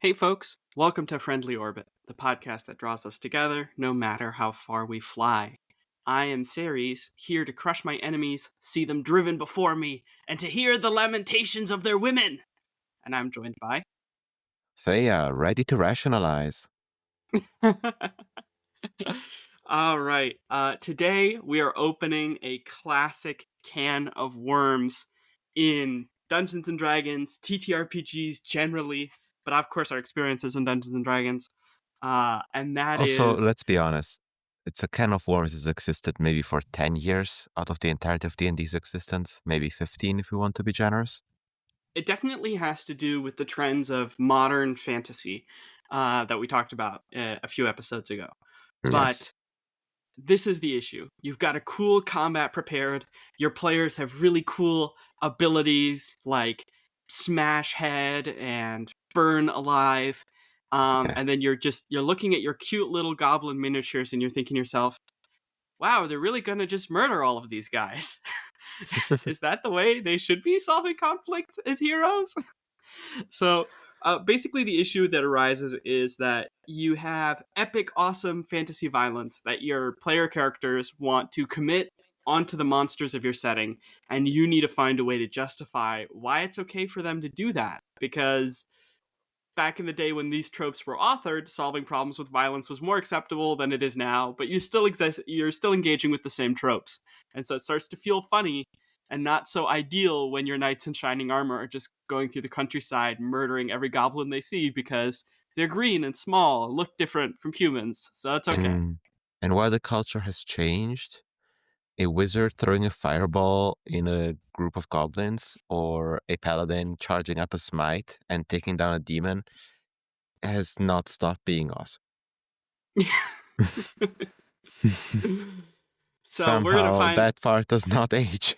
Hey folks, welcome to Friendly Orbit, the podcast that draws us together no matter how far we fly. I am Ceres, here to crush my enemies, see them driven before me, and to hear the lamentations of their women. And I'm joined by... Thea, ready to rationalize. All right, today we are opening a classic can of worms in Dungeons & Dragons, TTRPGs generally, but of course our experiences in Dungeons & Dragons. And that Also, is... let's be honest. It's a can of worms that's existed maybe for 10 years out of the entirety of D&D's existence. Maybe 15 if we want to be generous. It definitely has to do with the trends of modern fantasy that we talked about a few episodes ago. Yes. But this is the issue. You've got a cool combat prepared. Your players have really cool abilities like Smash Head and Burn Alive. Yeah. And then you're looking at your cute little goblin miniatures and you're thinking to yourself, wow, they're really going to just murder all of these guys. Is that the way they should be solving conflict as heroes? So basically the issue that arises is that you have epic, awesome fantasy violence that your player characters want to commit onto the monsters of your setting, and you need to find a way to justify why it's okay for them to do that. Because back in the day when these tropes were authored, solving problems with violence was more acceptable than it is now, but you're still engaging with the same tropes. And so it starts to feel funny and not so ideal when your knights in shining armor are just going through the countryside murdering every goblin they see because they're green and small and look different from humans. So it's okay. And while the culture has changed, a wizard throwing a fireball in a group of goblins or a paladin charging up a smite and taking down a demon has not stopped being awesome. So Somehow we're gonna find that part does not age.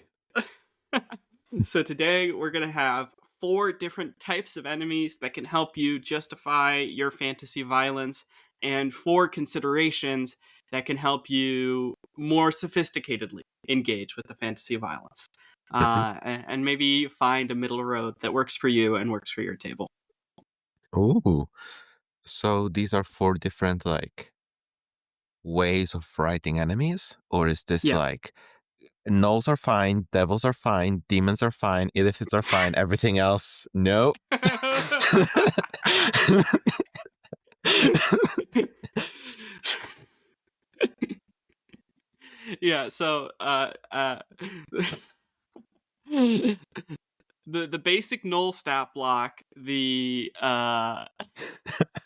So today we're going to have 4 different types of enemies that can help you justify your fantasy violence, and 4 considerations that can help you more sophisticatedly engage with the fantasy violence. And maybe find a middle road that works for you and works for your table. Ooh. So these are 4 different ways of fighting enemies? Or is this Yeah. gnolls are fine, devils are fine, demons are fine, illithids are fine, everything else, no? Yeah, so the basic gnoll stat block, the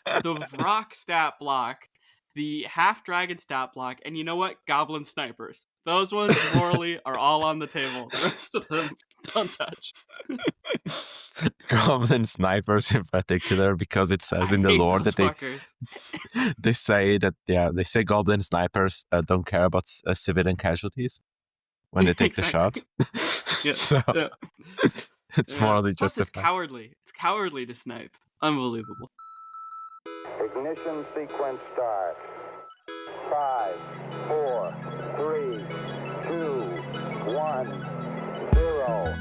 Vrock stat block, the half dragon stat block, and you know what? Goblin snipers. Those ones morally are all on the table. The rest of them don't touch. Goblin snipers in particular, because it says in the lore that they say goblin snipers don't care about civilian casualties when they take the shot. So it's morally Plus, justified. it's cowardly. It's cowardly to snipe. Unbelievable. Ignition sequence start. 5, 4, 3, 2, 1, 0.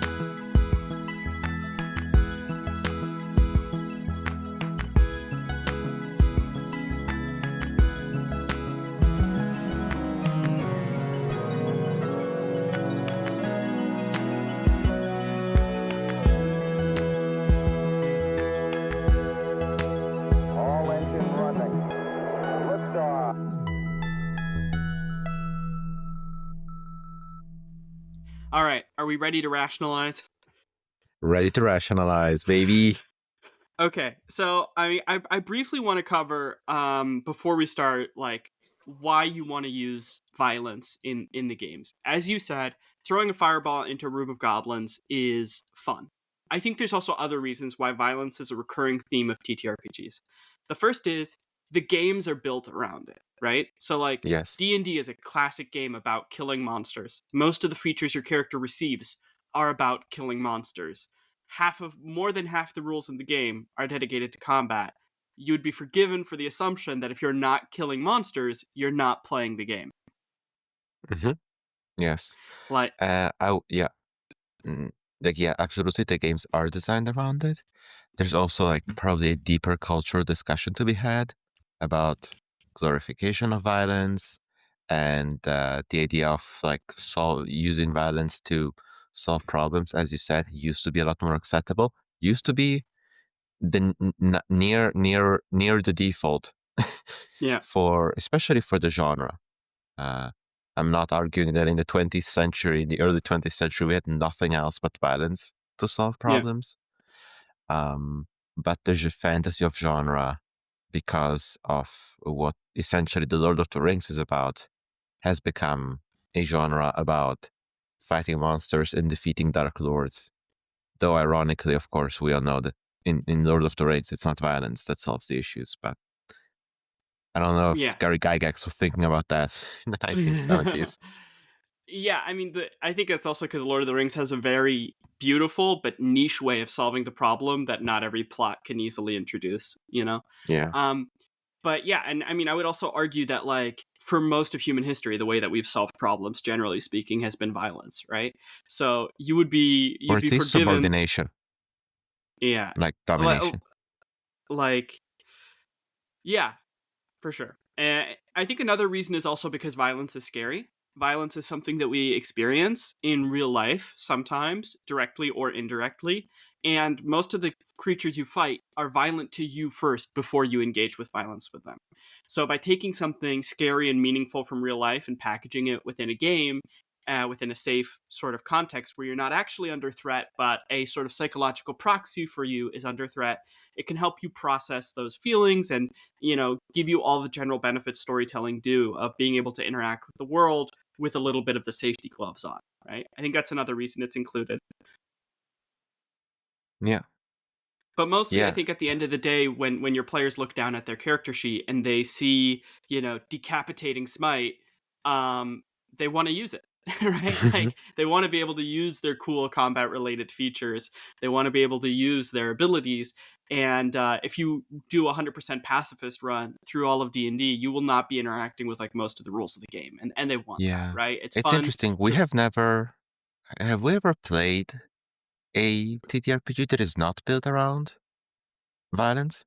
All engine running. Liftoff. All right, are we ready to rationalize? Ready to rationalize, baby. Okay, so I briefly want to cover before we start, like, why you want to use violence in the games. As you said, throwing a fireball into a room of goblins is fun. I think there's also other reasons why violence is a recurring theme of TTRPGs. The first is the games are built around it, right? So like Yes. D&D is a classic game about killing monsters. Most of the features your character receives are about killing monsters. More than half the rules in the game are dedicated to combat. You would be forgiven for the assumption that if you're not killing monsters, you're not playing the game. Mm-hmm. Yes. Like, yeah, absolutely. The games are designed around it. there's also like probably a deeper cultural discussion to be had about glorification of violence and the idea of like using violence to solve problems. As you said, used to be a lot more acceptable. Used to be the near the default. Yeah. For especially for the genre. I'm not arguing that in the 20th century, in the early 20th century, we had nothing else but violence to solve problems. But the fantasy of genre, because of what essentially the Lord of the Rings is about, has become a genre about fighting monsters and defeating Dark Lords. Though ironically, of course, we all know that in Lord of the Rings, it's not violence that solves the issues, but I don't know if Gary Gygax was thinking about that in the 1970s. Yeah, I mean, I think it's also because Lord of the Rings has a very beautiful but niche way of solving the problem that not every plot can easily introduce, you know? Yeah. But yeah, and I mean, I would also argue that, like, for most of human history, the way that we've solved problems, generally speaking, has been violence, right? So you'd be forgiven. Subordination. Yeah. Like domination. Yeah, for sure. And I think another reason is also because violence is scary. Violence is something that we experience in real life, sometimes directly or indirectly. And most of the creatures you fight are violent to you first before you engage with violence with them. So by taking something scary and meaningful from real life and packaging it within a game, within a safe sort of context where you're not actually under threat, but a sort of psychological proxy for you is under threat, it can help you process those feelings and, you know, give you all the general benefits storytelling do of being able to interact with the world with a little bit of the safety gloves on, right? I think that's another reason it's included. Yeah. But mostly, I think at the end of the day, when your players look down at their character sheet and they see, you know, decapitating smite, they want to use it. Right? Like, they want to be able to use their cool combat related features. They want to be able to use their abilities. And if you do 100% pacifist run through all of D&D, you will not be interacting with like most of the rules of the game. And they want that, right? It's fun interesting. Have we ever played a TTRPG that is not built around violence?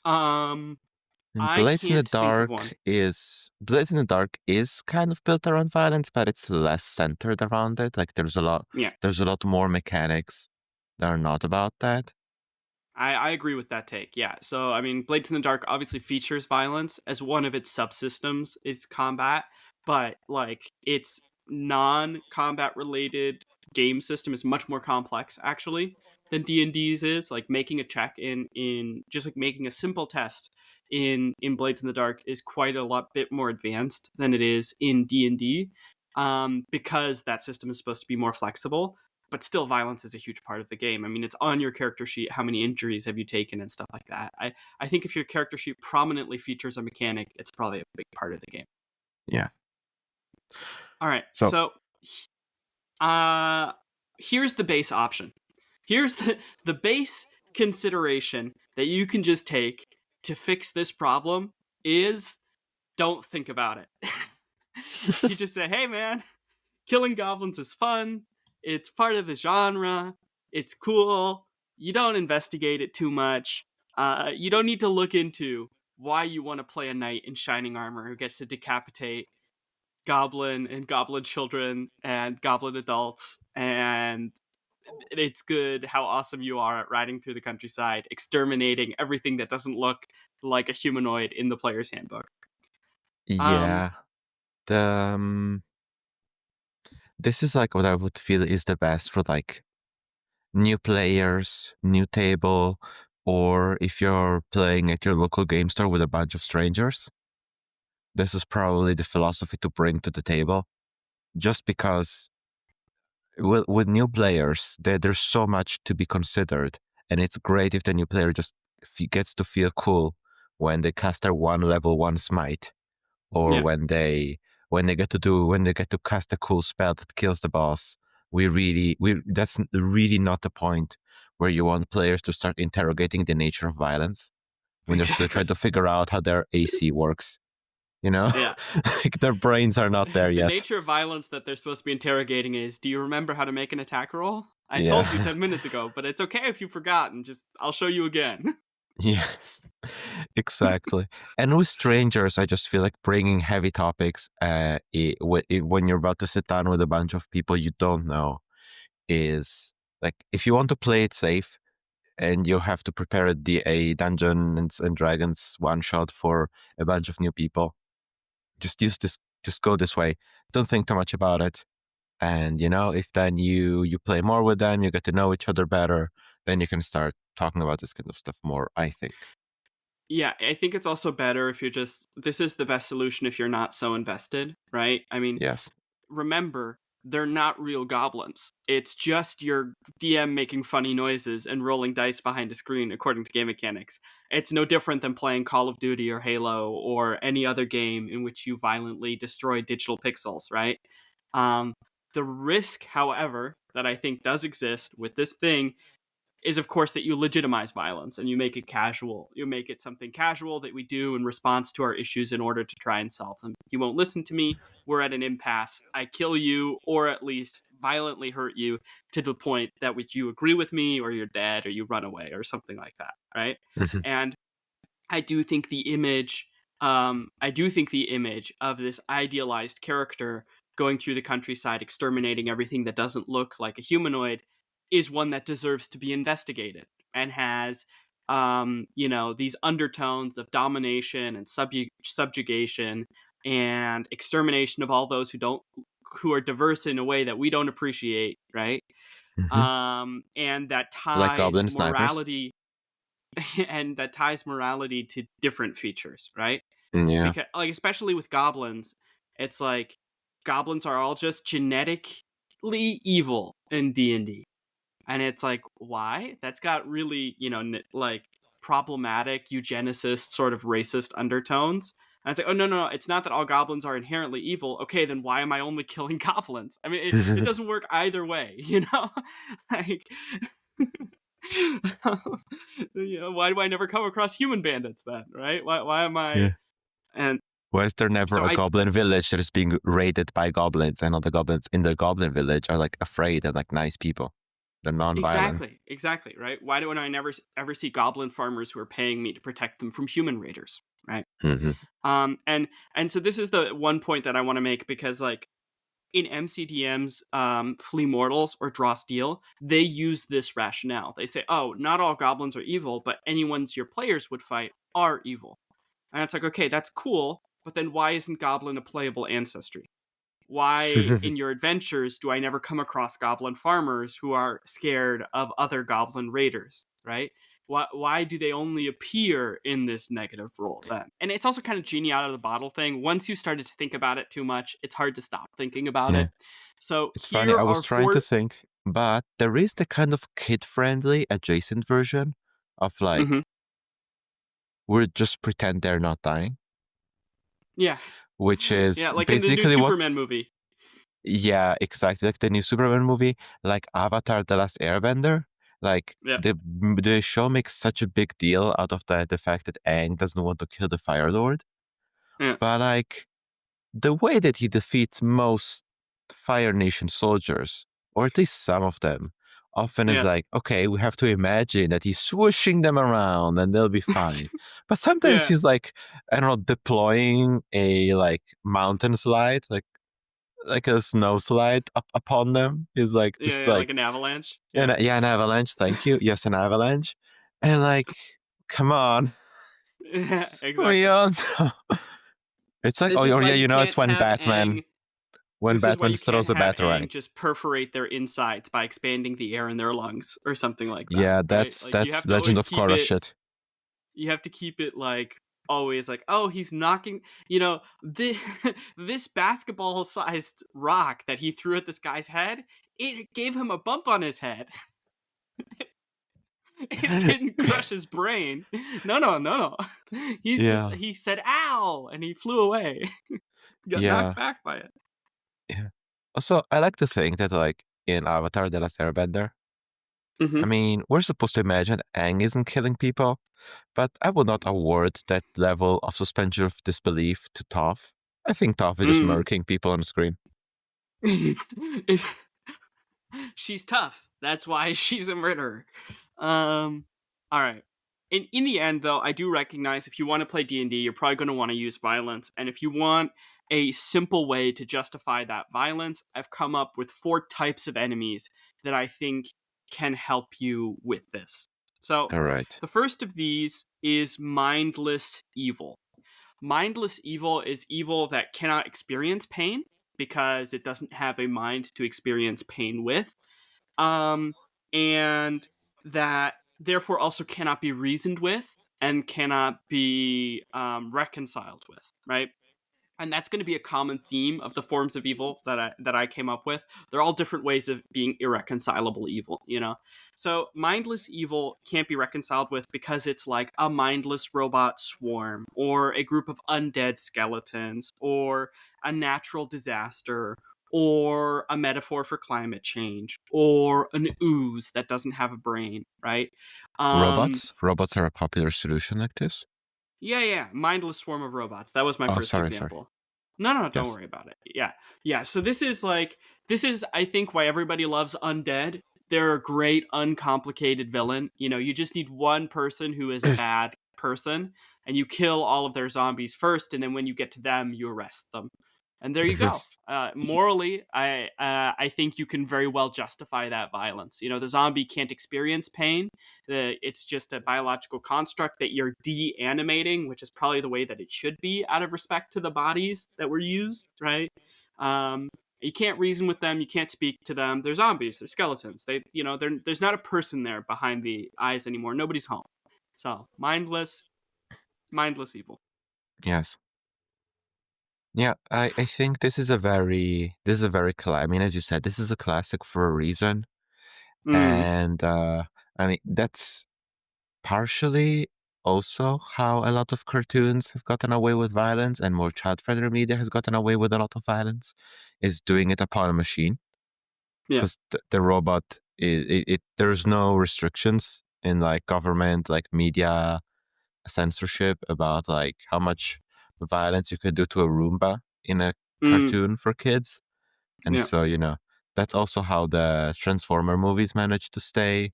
Blades in the Dark is kind of built around violence, but it's less centered around it. Like there's a lot more mechanics that are not about that. I agree with that take. Yeah. So I mean, Blades in the Dark obviously features violence as one of its subsystems is combat, but like its non-combat related game system is much more complex actually than D&D's is. Like making a check in just like making a simple test in Blades in the Dark is quite a lot bit more advanced than it is in D&D, because that system is supposed to be more flexible. But still, violence is a huge part of the game. I mean, it's on your character sheet. How many injuries have you taken and stuff like that? I think if your character sheet prominently features a mechanic, it's probably a big part of the game. Yeah. All right. So here's the base option. Here's the base consideration that you can just take to fix this problem is don't think about it. You just say, hey, man, killing goblins is fun. It's part of the genre. It's cool. You don't investigate it too much. You don't need to look into why you want to play a knight in shining armor who gets to decapitate goblin and goblin children and goblin adults. And it's good how awesome you are at riding through the countryside, exterminating everything that doesn't look like a humanoid in the player's handbook. Yeah. This is like what I would feel is the best for like new players, new table, or if you're playing at your local game store with a bunch of strangers. This is probably the philosophy to bring to the table, just because with new players, there's so much to be considered, and it's great if the new player just gets to feel cool when they cast their level 1 smite, or when they get to cast a cool spell that kills the boss. That's really not the point where you want players to start interrogating the nature of violence when they're trying to figure out how their AC works. You know, like their brains are not there yet. The nature of violence that they're supposed to be interrogating is: do you remember how to make an attack roll? I told you 10 minutes ago, but it's okay if you've forgotten. I'll show you again. Yes, exactly. And with strangers, I just feel like bringing heavy topics when you're about to sit down with a bunch of people you don't know is like, if you want to play it safe and you have to prepare a Dungeons and Dragons one shot for a bunch of new people, just go this way. Don't think too much about it. And, if then you play more with them, you get to know each other better, then you can start talking about this kind of stuff more, I think. Yeah, I think it's also better if this is the best solution if you're not so invested, right? I mean, yes. Remember, they're not real goblins. It's just your DM making funny noises and rolling dice behind a screen according to game mechanics. It's no different than playing Call of Duty or Halo or any other game in which you violently destroy digital pixels, right? The risk, however, that I think does exist with this thing is, of course, that you legitimize violence and you make it casual. You make it something casual that we do in response to our issues in order to try and solve them. You won't listen to me. We're at an impasse. I kill you, or at least violently hurt you to the point that which you agree with me, or you're dead, or you run away, or something like that, right? Mm-hmm. And I do think the image of this idealized character going through the countryside, exterminating everything that doesn't look like a humanoid, is one that deserves to be investigated and has, these undertones of domination and subjugation and extermination of all those who are diverse in a way that we don't appreciate, right? Mm-hmm. And that Like ties goblin snipers. morality and that ties morality to different features, right? Yeah. Because, like, especially with goblins, it's like goblins are all just genetically evil in D&D. And it's like, why? That's got really, like problematic eugenicist sort of racist undertones. And it's like, oh, no, it's not that all goblins are inherently evil. Okay, then why am I only killing goblins? I mean, it doesn't work either way, like, why do I never come across human bandits then, right? Why am I? Yeah. And why is there never a goblin village that is being raided by goblins, and all the goblins in the goblin village are like afraid and like nice people? They're non-violent. Exactly, right? Why do I never ever see goblin farmers who are paying me to protect them from human raiders, right? Mm-hmm. And so this is the one point that I want to make, because like in MCDM's Flee Mortals or Draw Steel, they use this rationale. They say, oh, not all goblins are evil, but any ones your players would fight are evil. And it's like, okay, that's cool, but then why isn't goblin a playable ancestry? Why in your adventures do I never come across goblin farmers who are scared of other goblin raiders, right? Why do they only appear in this negative role then? And it's also kind of genie out of the bottle thing. Once you started to think about it too much, it's hard to stop thinking about it. So it's funny. I was trying to think, but there is the kind of kid-friendly adjacent version of like, we'll just pretend they're not dying. Yeah. Which is like basically in the new Superman movie. Yeah, exactly. Like the new Superman movie, like Avatar: The Last Airbender. Like the show makes such a big deal out of the fact that Aang doesn't want to kill the Fire Lord. Yeah. But like the way that he defeats most Fire Nation soldiers, or at least some of them, often is like, okay, we have to imagine that he's swooshing them around and they'll be fine. But sometimes he's like, I don't know, deploying a like mountain slide, like a snow slide upon them. Is like just like an avalanche. An avalanche. Thank you. Yes, an avalanche. And like, come on. Exactly. It's like, it's when Batman. When Batman throws a batarang, just perforate their insides by expanding the air in their lungs or something like that. Yeah, that's right? Like, that's Legend of Korra shit. You have to keep it like always like, oh, he's knocking, this basketball-sized rock that he threw at this guy's head, it gave him a bump on his head. It didn't crush his brain. No. He said, ow, and he flew away. Got knocked back by it. Yeah. Also, I like to think that like in Avatar: The Last Airbender, I mean, we're supposed to imagine Aang isn't killing people, but I would not award that level of suspension of disbelief to Toph. I think Toph is just murking people on the screen. She's tough. That's why she's a murderer. All right. In the end, though, I do recognize if you want to play D&D, you're probably going to want to use violence. And if you want a simple way to justify that violence, I've come up with 4 types of enemies that I think can help you with this. So, All right. the first of these is mindless evil. Mindless evil is evil that cannot experience pain because it doesn't have a mind to experience pain with, and that therefore also cannot be reasoned with and cannot be reconciled with, right? And that's going to be a common theme of the forms of evil that I came up with. They're all different ways of being irreconcilable evil, you know. So mindless evil can't be reconciled with because it's like a mindless robot swarm, or a group of undead skeletons, or a natural disaster, or a metaphor for climate change, or an ooze that doesn't have a brain, right? Um, Robots are a popular solution like this. yeah. Mindless swarm of robots. That was my Oh, first sorry. example. No, don't Yes. worry about it. Yeah. So this is I think why everybody loves undead. They're a great uncomplicated villain. You know, you just need one person who is a bad person, and you kill all of their zombies first, and then when you get to them, you arrest them. And there you go. Morally, I think you can very well justify that violence. You know, the zombie can't experience pain. It's just a biological construct that you're de-animating, which is probably the way that it should be out of respect to the bodies that were used, right? Um, you can't reason with them. You can't speak to them. They're zombies. They're skeletons. There's not a person there behind the eyes anymore. Nobody's home. So mindless evil. Yes. Yeah, I think this is a very I mean, as you said, this is a classic for a reason. Mm, And I mean, that's partially also how a lot of cartoons have gotten away with violence, and more child-friendly media has gotten away with a lot of violence, is doing it upon a machine. yeah. Because the robot, there's no restrictions in like government, like media censorship about like how much violence you could do to a Roomba in a Mm, cartoon for kids. And yeah. so, that's also how the Transformer movies managed to stay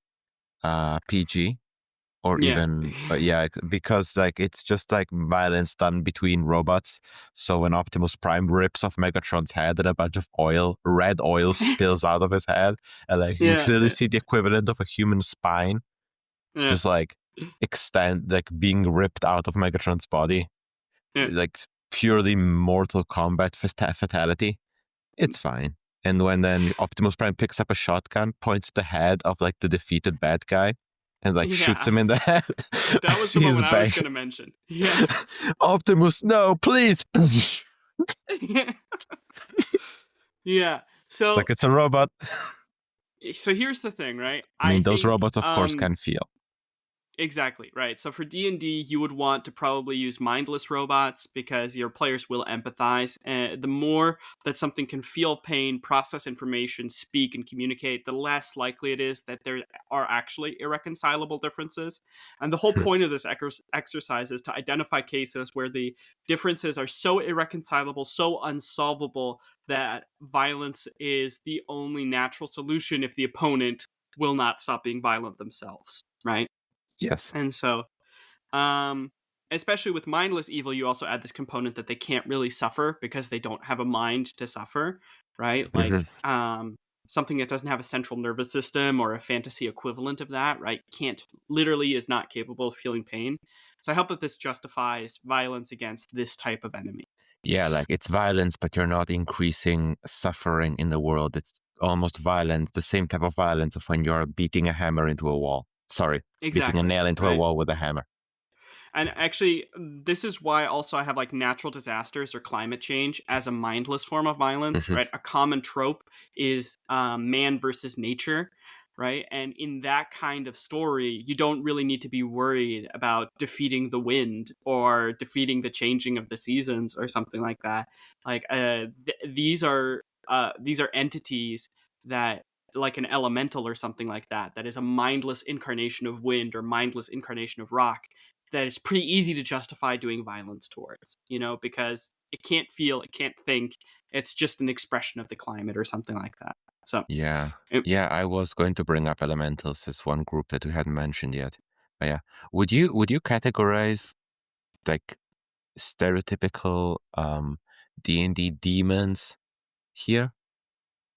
PG, or Yeah. even, because like it's just like violence done between robots. So when Optimus Prime rips off Megatron's head and a bunch of red oil spills out of his head, and like you Yeah. clearly see the equivalent of a human spine Yeah. just like extend, like being ripped out of Megatron's body, Yeah. like purely Mortal Kombat fatality. It's fine. And when then Optimus Prime picks up a shotgun, points at the head of like the defeated bad guy, and like shoots Yeah. him in the head. That was the He's moment I was back. going to mention. Yeah. Optimus, no, please. Yeah. It's like it's a robot. So here's the thing, right? I I mean, those think robots, of course, can feel. Exactly, right. So for D&D, you would want to probably use mindless robots because your players will empathize. And the more that something can feel pain, process information, speak, and communicate, the less likely it is that there are actually irreconcilable differences. And the whole point of this exercise is to identify cases where the differences are so irreconcilable, so unsolvable, that violence is the only natural solution if the opponent will not stop being violent themselves, right? Yes. And so, especially with mindless evil, you also add this component that they can't really suffer because they don't have a mind to suffer, right? Like, something that doesn't have a central nervous system or a fantasy equivalent of that, right? Literally is not capable of feeling pain. So I hope that this justifies violence against this type of enemy. Yeah, like it's violence, but you're not increasing suffering in the world. It's almost violence, the same type of violence of when you're beating a hammer into a wall. Sorry, beating a Exactly, nail into a right? wall with a hammer. And actually, this is why also I have like natural disasters or climate change as a mindless form of violence, right? A common trope is man versus nature, right? And in that kind of story, you don't really need to be worried about defeating the wind or defeating the changing of the seasons or something like that. Like these are entities that, like an elemental or something like that, that is a mindless incarnation of wind or mindless incarnation of rock, that it's pretty easy to justify doing violence towards, because it can't feel, it can't think. It's just an expression of the climate or something like that. So Yeah. it, Yeah, I was going to bring up elementals as one group that we hadn't mentioned yet. But yeah. Would you categorize like stereotypical D&D demons here?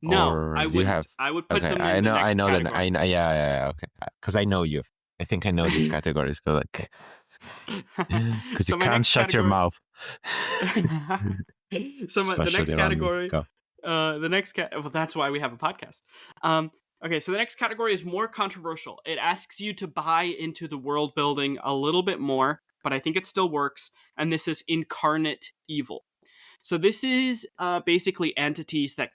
no, Or I do you have? wouldn't. I would put Okay, them I in the know, next that. category. Yeah, yeah, okay. Because I know you. I think I know these categories. Because like, because you So my can't next shut your category. mouth. The next Especially around me. category. Go. Well, that's why we have a podcast. Okay, so the next category is more controversial. It asks you to buy into the world building a little bit more, but I think it still works. And this is incarnate evil. So this is basically entities that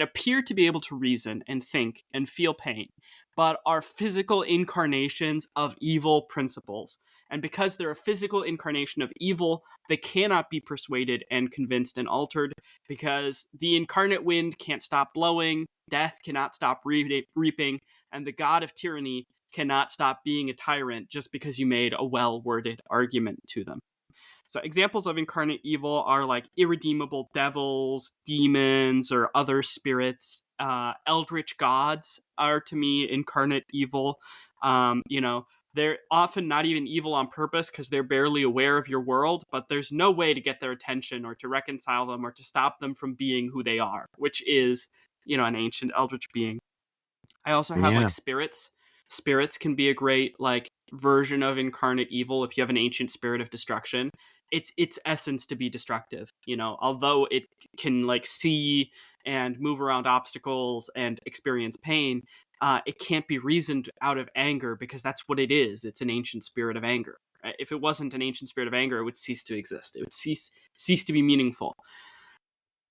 appear to be able to reason and think and feel pain, but are physical incarnations of evil principles. And because they're a physical incarnation of evil, they cannot be persuaded and convinced and altered, because the incarnate wind can't stop blowing, death cannot stop reaping, and the god of tyranny cannot stop being a tyrant just because you made a well-worded argument to them. So examples of incarnate evil are like irredeemable devils, demons, or other spirits. Eldritch gods are, to me, incarnate evil. They're often not even evil on purpose because they're barely aware of your world, but there's no way to get their attention or to reconcile them or to stop them from being who they are, which is, an ancient eldritch being. I also have like Yeah. spirits. Spirits can be a great like version of incarnate evil if you have an ancient spirit of destruction. It's its essence to be destructive, although it can like see and move around obstacles and experience pain. It can't be reasoned out of anger because that's what it is. It's an ancient spirit of anger. Right? If it wasn't an ancient spirit of anger, it would cease to exist. It would cease to be meaningful.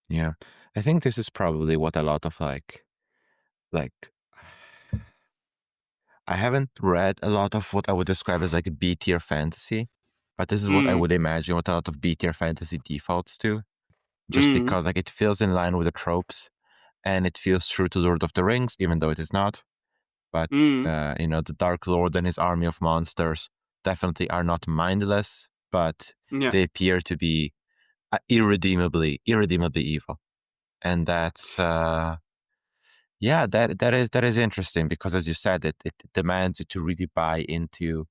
Yeah. I think this is probably what a lot of like I haven't read a lot of what I would describe as like B tier fantasy, but this is what I would imagine what a lot of B tier fantasy defaults to, just because like it feels in line with the tropes and it feels true to Lord of the Rings, even though it is not. But the Dark Lord and his army of monsters definitely are not mindless, but Yeah. they appear to be irredeemably evil, and that's that is interesting because, as you said, it demands you to really buy into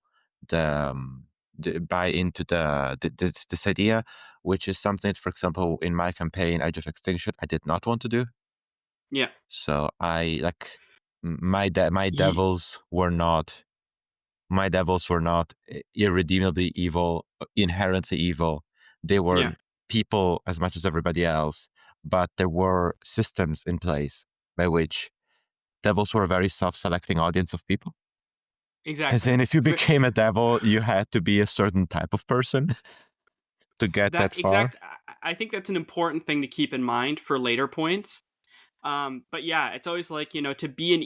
this idea, which is something, for example, in my campaign Age of Extinction, I did not want to do. Yeah. So I like my devils were not irredeemably evil, inherently evil. They were people as much as everybody else, but there were systems in place by which devils were a very self-selecting audience of people. Exactly. As in, if you became a devil, you had to be a certain type of person to get that far. I think that's an important thing to keep in mind for later points. But yeah, it's always like, to be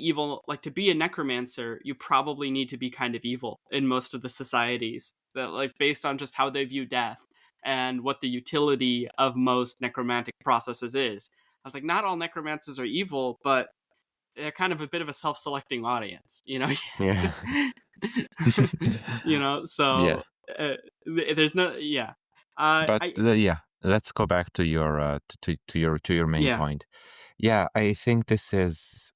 to be a necromancer, you probably need to be kind of evil in most of the societies, that like based on just how they view death and what the utility of most necromantic processes is. I was like, not all necromancers are evil, but they're kind of a bit of a self-selecting audience, Yeah. So there's no, But let's go back to your to your main point. Yeah, I think this is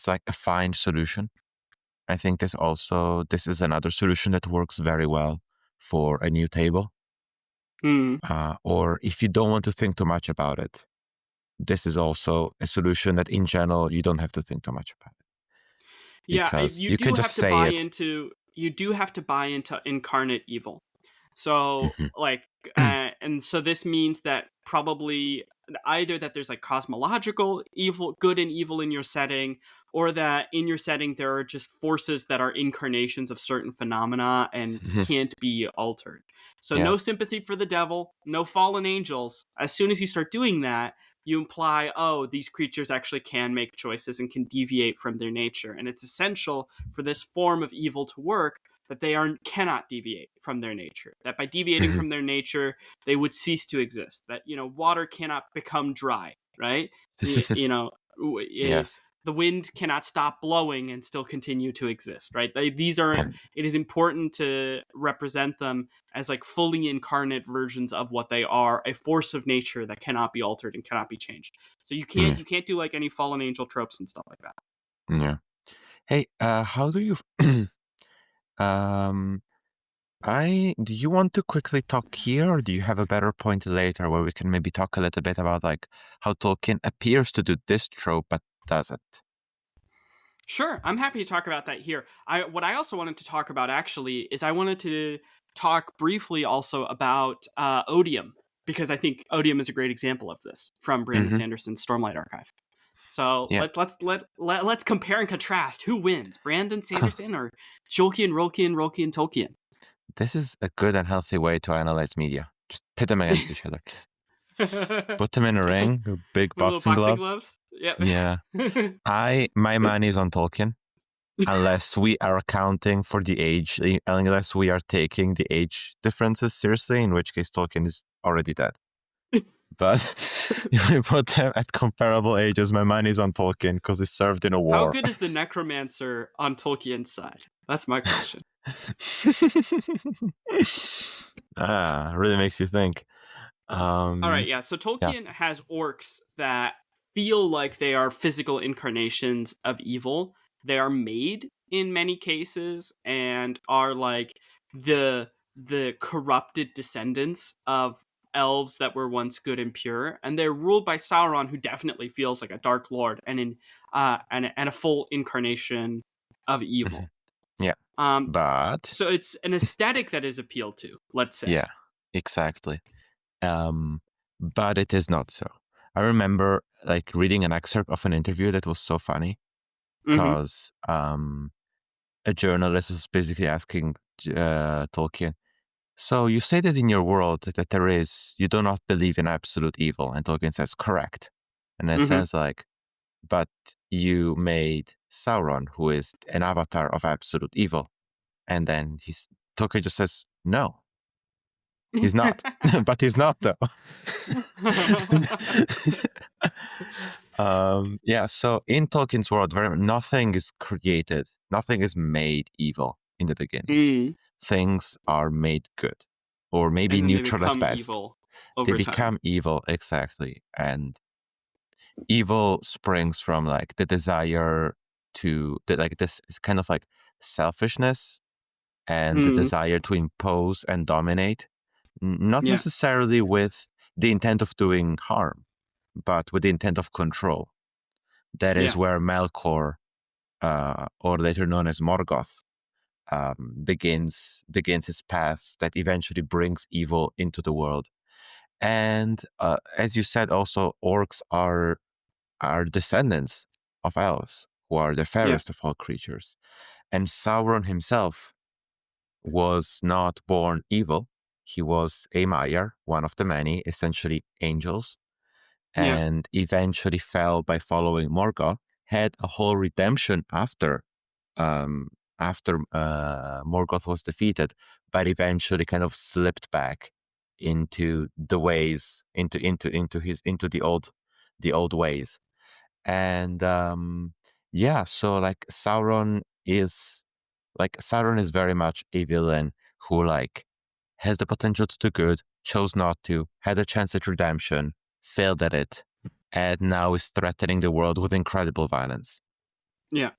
like a fine solution. I think this is another solution that works very well for a new table. Or if you don't want to think too much about it, this is also a solution that in general you don't have to think too much about it. Because you can just say it. You do have to buy into incarnate evil. So and so this means that probably either that there's like cosmological evil, good and evil in your setting, or that in your setting there are just forces that are incarnations of certain phenomena and can't be altered. So no sympathy for the devil, no fallen angels. As soon as you start doing that, you imply, oh, these creatures actually can make choices and can deviate from their nature. And it's essential for this form of evil to work that they cannot deviate from their nature. That by deviating from their nature, they would cease to exist. That, water cannot become dry, right? Yes. the wind cannot stop blowing and still continue to exist, right? These are, it is important to represent them as like fully incarnate versions of what they are, a force of nature that cannot be altered and cannot be changed. So you can't do like any fallen angel tropes and stuff like that. Yeah. Hey, how do you do you want to quickly talk here, or do you have a better point later where we can maybe talk a little bit about like how Tolkien appears to do this trope but doesn't? Sure, I'm happy to talk about that here. What I also wanted to talk about actually is I wanted to talk briefly also about Odium, because I think Odium is a great example of this from Brandon Sanderson's Stormlight Archive. So let's compare and contrast. Who wins, Brandon Sanderson or Jolkien, Rolkien, Tolkien? This is a good and healthy way to analyze media. Just pit them against each other. Put them in a ring with big boxing gloves. Yep. Yeah. My money is on Tolkien. Unless we are accounting for the age, unless we are taking the age differences seriously, in which case Tolkien is already dead. But if we put them at comparable ages, my money is on Tolkien because he served in a war. How good is the necromancer on Tolkien's side? That's my question. Really makes you think. All right, yeah. So Tolkien has orcs that feel like they are physical incarnations of evil. They are made in many cases and are like the corrupted descendants of elves that were once good and pure, and they're ruled by Sauron, who definitely feels like a dark lord and a full incarnation of evil. Yeah. But so it's an aesthetic that is appealed to, let's say. Yeah, exactly. But it is not so. I remember like reading an excerpt of an interview that was so funny because a journalist was basically asking Tolkien, so you say that in your world that you do not believe in absolute evil, and Tolkien says correct, and it says like, but you made Sauron, who is an avatar of absolute evil, and then Tolkien just says no. He's not, but he's not though. So in Tolkien's world, nothing is created, nothing is made evil in the beginning. Things are made good, or maybe neutral at best. They become evil, exactly, and evil springs from like the desire to this kind of like selfishness and the desire to impose and dominate. Not necessarily with the intent of doing harm, but with the intent of control. That is where Melkor, or later known as Morgoth, begins his path that eventually brings evil into the world. And as you said, also orcs are descendants of elves, who are the fairest of all creatures. And Sauron himself was not born evil. He was a Maiar, one of the many, essentially angels, and eventually fell by following Morgoth, had a whole redemption after Morgoth was defeated, but eventually kind of slipped back into the ways, into the old ways. And so like Sauron is very much a villain who like has the potential to do good, chose not to, had a chance at redemption, failed at it, and now is threatening the world with incredible violence. Yeah.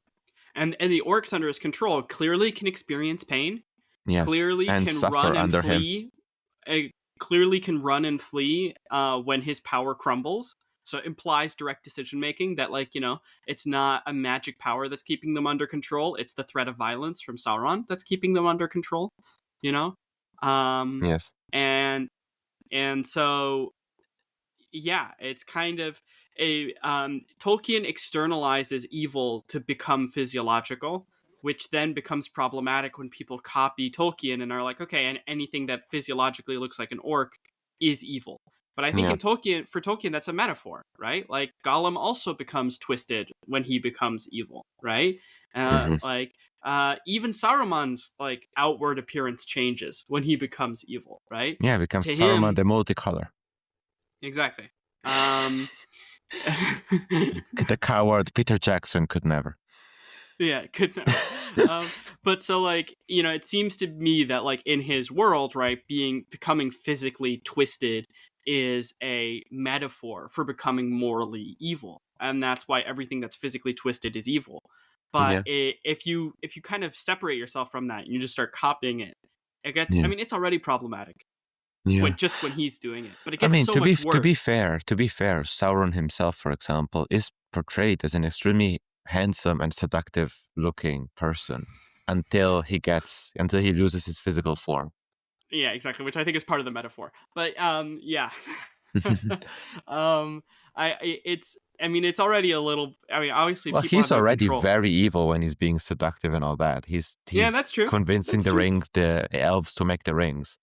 And the orcs under his control clearly can experience pain. Yes, clearly and can suffer run and under flee. Clearly can run and flee when his power crumbles. So it implies direct decision making that, like, it's not a magic power that's keeping them under control. It's the threat of violence from Sauron that's keeping them under control. Yes. And so, it's kind of a Tolkien externalizes evil to become physiological, which then becomes problematic when people copy Tolkien and are like, okay, and anything that physiologically looks like an orc is evil. But I think for Tolkien, that's a metaphor, right? Like Gollum also becomes twisted when he becomes evil, right? Like even Saruman's like outward appearance changes when he becomes evil, right? Yeah, becomes Saruman the multicolor. Exactly. The coward Peter Jackson could never. Yeah, could never. But so like, it seems to me that like in his world, right, becoming physically twisted is a metaphor for becoming morally evil, and that's why everything that's physically twisted is evil. But Yeah. if you kind of separate yourself from that and you just start copying it, it gets. Yeah. I mean, it's already problematic Yeah. when he's doing it, but it I gets mean, so much worse. to be fair, Sauron himself, for example, is portrayed as an extremely handsome and seductive looking person until he loses his physical form. Yeah, exactly, which I think is part of the metaphor. But yeah. It's already a little. I mean, obviously Well, people have he's no already control. very evil when he's being seductive and all that. He's Yeah, that's true. convincing That's true. the elves to make the rings.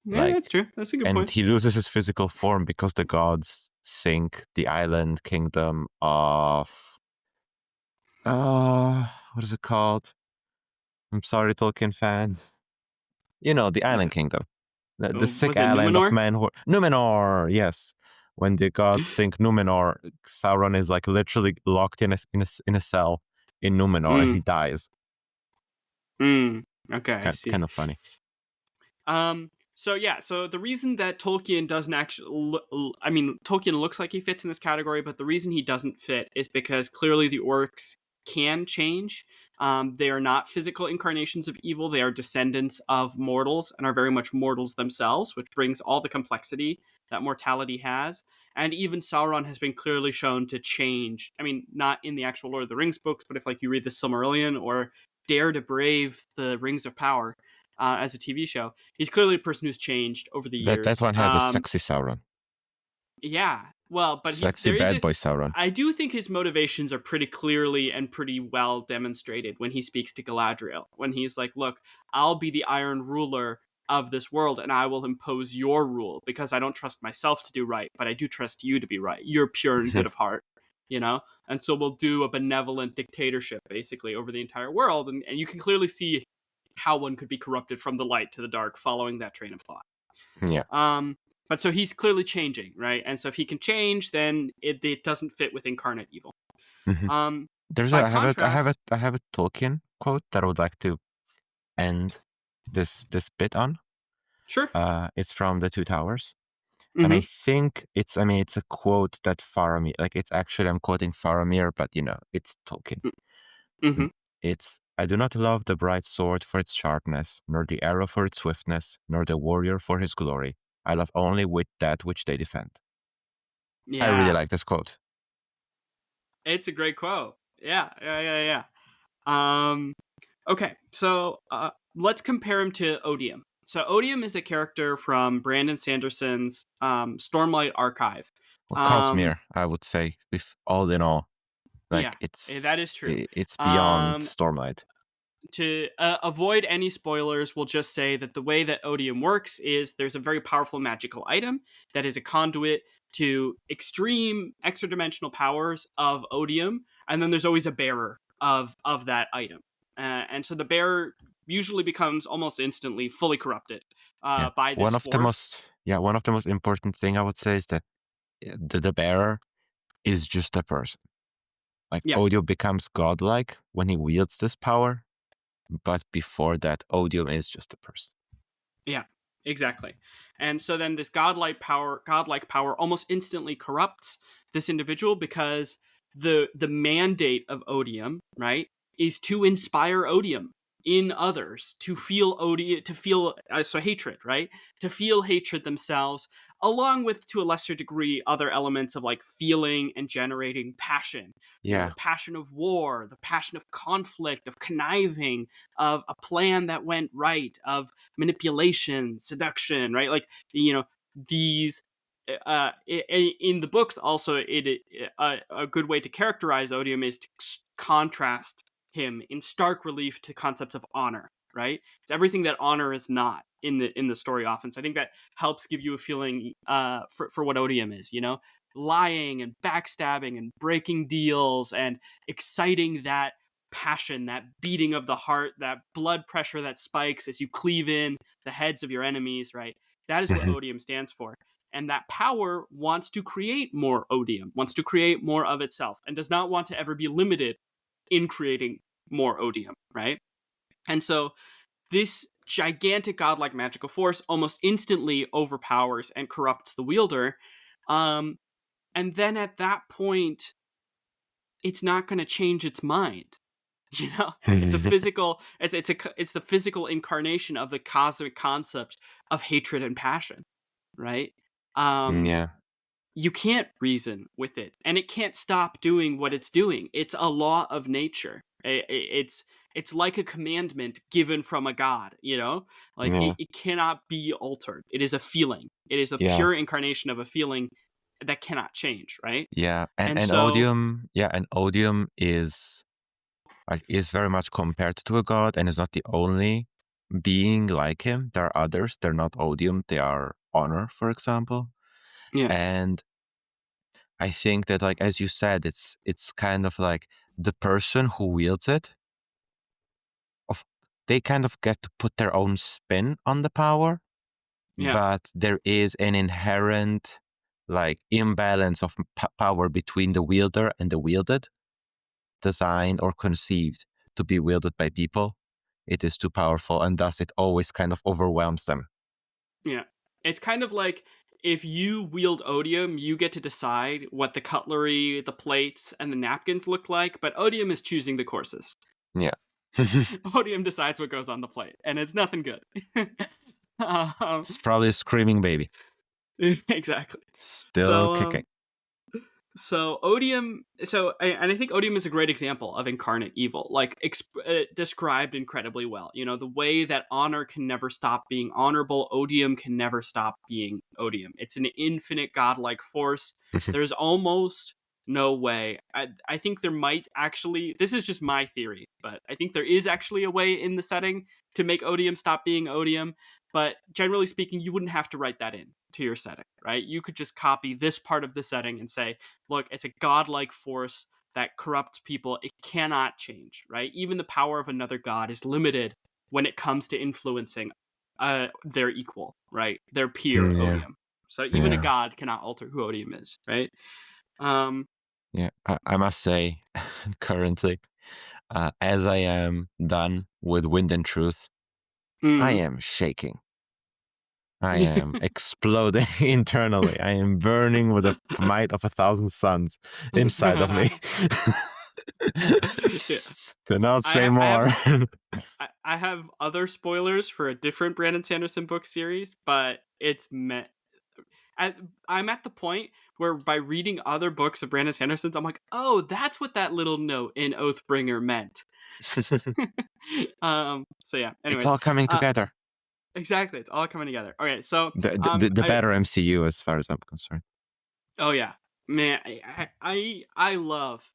Yeah, that's true. That's a good and point. he loses his physical form because the gods sink the island kingdom of what is it called? I'm sorry, Tolkien fan. The island kingdom. The sick Was it island of Numenor? Numenor, yes. When the gods sink Numenor, Sauron is like literally locked in a cell in Numenor and he dies. Okay, I see. Kind of funny. So the reason that Tolkien doesn't actually, Tolkien looks like he fits in this category, but the reason he doesn't fit is because clearly the orcs can change. They are not physical incarnations of evil. They are descendants of mortals and are very much mortals themselves, which brings all the complexity that mortality has. And even Sauron has been clearly shown to change. I mean, not in the actual Lord of the Rings books, but if like you read the Silmarillion or dare to brave the Rings of Power, as a TV show, he's clearly a person who's changed over the years. That one has a sexy Sauron. Yeah, well, but sexy bad boy Sauron. I do think his motivations are pretty clearly and pretty well demonstrated when he speaks to Galadriel. When he's like, "Look, I'll be the Iron Ruler of this world, and I will impose your rule because I don't trust myself to do right, but I do trust you to be right. You're pure and good of heart." And so we'll do a benevolent dictatorship basically over the entire world, and you can clearly see how one could be corrupted from the light to the dark following that train of thought. Yeah. But so he's clearly changing, right? And so if he can change, then it doesn't fit with incarnate evil. Mm-hmm. I have a Tolkien quote that I would like to end this bit on. Sure. It's from The Two Towers. Mm-hmm. And I think it's a quote that Faramir, I'm quoting Faramir, but it's Tolkien. Mm-hmm. It's, "I do not love the bright sword for its sharpness, nor the arrow for its swiftness, nor the warrior for his glory. I love only with that which they defend." Yeah. I really like this quote. It's a great quote. Yeah. Okay, so let's compare him to Odium. So Odium is a character from Brandon Sanderson's Stormlight Archive. Well, Cosmere, I would say, with all in all. That is true. It's beyond Stormlight. To avoid any spoilers, we'll just say that the way that Odium works is there's a very powerful magical item that is a conduit to extreme extra-dimensional powers of Odium, and then there's always a bearer of that item. And so the bearer usually becomes almost instantly fully corrupted by this force. One of the most important thing I would say is that the bearer is just a person. Odium becomes godlike when he wields this power, but before that, Odium is just a person. Yeah, exactly. And so then this godlike power almost instantly corrupts this individual because the mandate of Odium, right, is to inspire Odium in others, to feel hatred, right? To feel hatred themselves, along with, to a lesser degree, other elements of feeling and generating passion. Yeah. The passion of war, the passion of conflict, of conniving, of a plan that went right, of manipulation, seduction, right? These in the books also, a good way to characterize Odium is to contrast him in stark relief to concepts of honor, right? It's everything that honor is not in the story often. So I think that helps give you a feeling for what Odium is, lying and backstabbing and breaking deals and exciting that passion, that beating of the heart, that blood pressure that spikes as you cleave in the heads of your enemies, right? That is what Odium stands for. And that power wants to create more odium, wants to create more of itself, and does not want to ever be limited in creating more odium, right? And so this gigantic godlike magical force almost instantly overpowers and corrupts the wielder. And then at that point, it's not going to change its mind. You know, it's a physical. It's the physical incarnation of the cosmic concept of hatred and passion, right? Yeah. You can't reason with it, and it can't stop doing what it's doing. It's a law of nature. It's like a commandment given from a god. You know, like Yeah. it cannot be altered. It is a feeling. It is a Yeah. pure incarnation of a feeling that cannot change, right? Yeah, and so odium, and odium is very much compared to a god, and is not the only being like him. There are others. They're not odium. They are honor, for example. Yeah. And I think that, like as you said, it's kind of like the person who wields it. They kind of get to put their own spin on the power, but there is an inherent like imbalance of power between the wielder and the wielded, designed or conceived to be wielded by people. It is too powerful, and thus it always kind of overwhelms them. Yeah. It's kind of like if you wield odium, you get to decide what the cutlery, the plates, and the napkins look like, but odium is choosing the courses. Yeah. Odium decides what goes on the plate, and it's nothing good. It's probably a screaming baby. Exactly. Still kicking. So odium, and I think odium is a great example of incarnate evil, like described incredibly well. You know, the way that honor can never stop being honorable, odium can never stop being odium. It's an infinite godlike force. There's almost no way. I think there might actually, this is just my theory, but I think there is actually a way in the setting to make odium stop being odium. But generally speaking, you wouldn't have to write that in to your setting, right? You could just copy this part of the setting and say, look, it's a godlike force that corrupts people. It cannot change, right? Even the power of another god is limited when it comes to influencing their equal, right? Their peer, odium. So even a god cannot alter who odium is, right? Yeah, I must say, currently, as I am done with Wind and Truth, I am shaking. I am exploding internally. I am burning with the might of 1,000 suns inside of me. To not say more. I have other spoilers for a different Brandon Sanderson book series, but it's I'm at the point where by reading other books of Brandon Sanderson's, I'm like, oh, that's what that little note in Oathbringer meant. So yeah, anyways, it's all coming together. Exactly, it's all coming together. Okay, so the better MCU as far as I'm concerned. Oh yeah, man, I love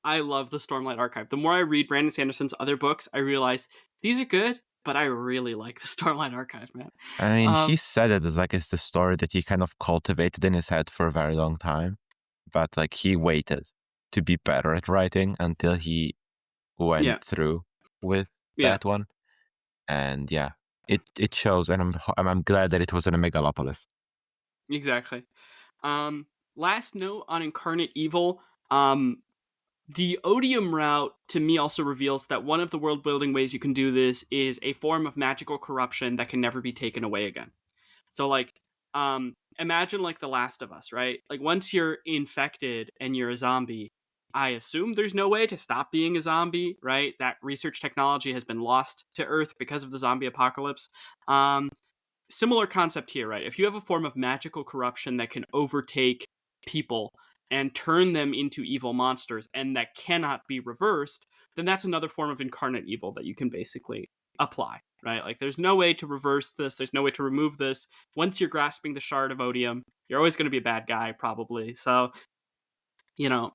the Stormlight Archive. The more I read Brandon Sanderson's other books, I realize these are good, but I really like the Stormlight Archive, man. I mean, he said it as like it's the story that he kind of cultivated in his head for a very long time, but like he waited to be better at writing until he went through with that one, and it shows, and I'm glad that it was in a megalopolis. Exactly. Last note on Incarnate Evil. The odium route, to me, also reveals that one of the world-building ways you can do this is a form of magical corruption that can never be taken away again. So, like, imagine, like, The Last of Us, right? Like, once you're infected and you're a zombie, I assume there's no way to stop being a zombie, right? That research technology has been lost to Earth because of the zombie apocalypse. Similar concept here, right? If you have a form of magical corruption that can overtake people and turn them into evil monsters, and that cannot be reversed, then that's another form of incarnate evil that you can basically apply, right? Like, there's no way to reverse this. There's no way to remove this. Once you're grasping the shard of odium, you're always going to be a bad guy, probably. So, you know,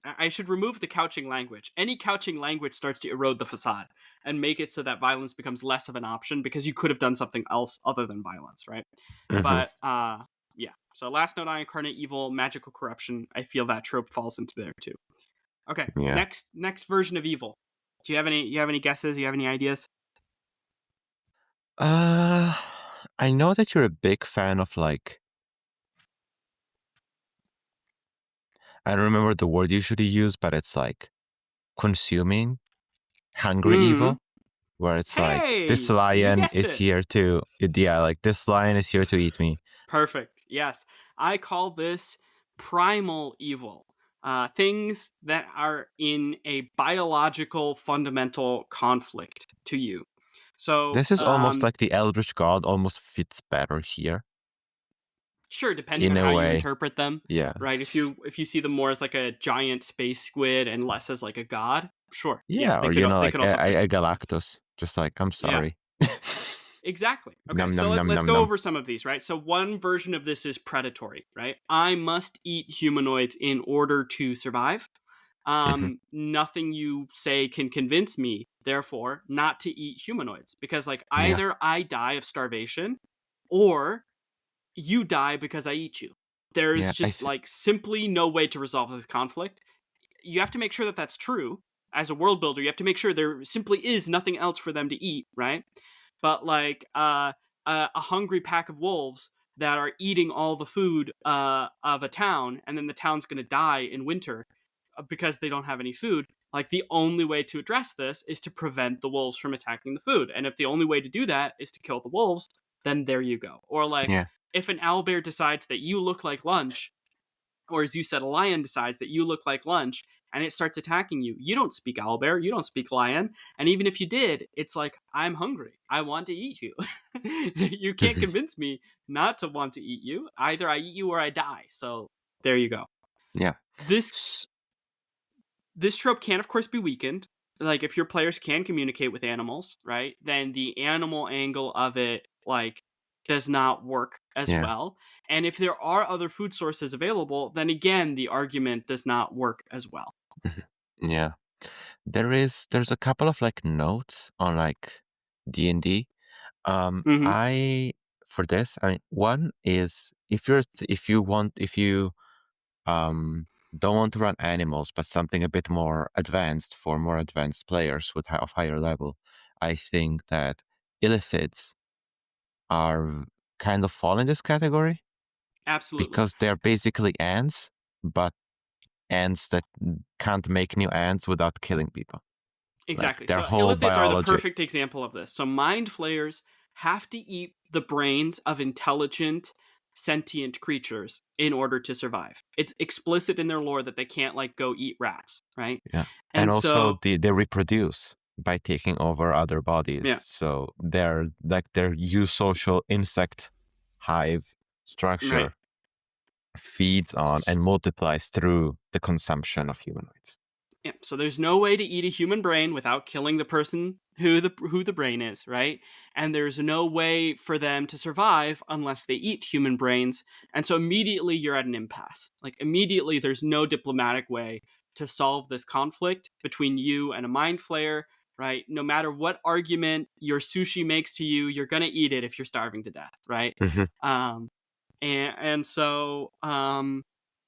I should remove the couching language. Any couching language starts to erode the facade and make it so that violence becomes less of an option because you could have done something else other than violence, right? But, yeah. So last note on Incarnate Evil, magical corruption. I feel that trope falls into there too. Okay. Yeah. Next version of evil. Do you have any guesses? Do you have any ideas? I know that you're a big fan of like I don't remember the word you should use, but it's like consuming, hungry evil, where it's like this Hey, you lion guessed is it. here to, yeah, like this lion is here to eat me. Perfect. Yes, I call this primal evil. Things that are in a biological fundamental conflict to you. So This is almost like the Eldritch God almost fits better here. Sure, depending In on a how you way. interpret them. Yeah. Right. If you see them more as like a giant space squid and less as like a god, sure. Yeah, they or could they like could also fit. a Galactus. Just like, I'm Yeah. sorry. Exactly. Okay, Num so num num let's num go num. over some of these, right? So one version of this is predatory, right? I must eat humanoids in order to survive. Nothing you say can convince me, therefore, not to eat humanoids. Because like Yeah. either I die of starvation or you die because I eat you. There's Yeah, just like simply no way to resolve this conflict. You have to make sure that that's true. As a world builder, you have to make sure there simply is nothing else for them to eat, right? But like a hungry pack of wolves that are eating all the food of a town, and then the town's going to die in winter because they don't have any food. Like the only way to address this is to prevent the wolves from attacking the food. And if the only way to do that is to kill the wolves, then there you go. Or like yeah. if an owlbear decides that you look like lunch, or as you said, a lion decides that you look like lunch and it starts attacking you, you don't speak owlbear, you don't speak lion. And even if you did, it's like, I'm hungry. I want to eat you. You can't convince me not to want to eat you. Either I eat you or I die. So there you go. Yeah. This trope can, of course, be weakened. Like if your players can communicate with animals, right? Then the animal angle of it, like, does not work as well. And if there are other food sources available, then again, the argument does not work as well. Yeah. There's a couple of like notes on like D&D. For this, I mean, one is if you don't want to run animals, but something a bit more advanced for more advanced players of higher level, I think that illithids are kind of fall in this category. Absolutely. Because they're basically ants, but ants that can't make new ants without killing people. Exactly. Like their so whole illithids biology. are the perfect example of this. So mind flayers have to eat the brains of intelligent, sentient creatures in order to survive. It's explicit in their lore that they can't like go eat rats, right? Yeah. And also so they reproduce by taking over other bodies. Yeah. So they're like their eusocial insect hive structure feeds on and multiplies through the consumption of humanoids. Yeah, so there's no way to eat a human brain without killing the person who the brain is, right? And there's no way for them to survive unless they eat human brains. And so immediately you're at an impasse. Like immediately there's no diplomatic way to solve this conflict between you and a mind flayer, right? No matter what argument your sushi makes to you, you're gonna eat it if you're starving to death, right?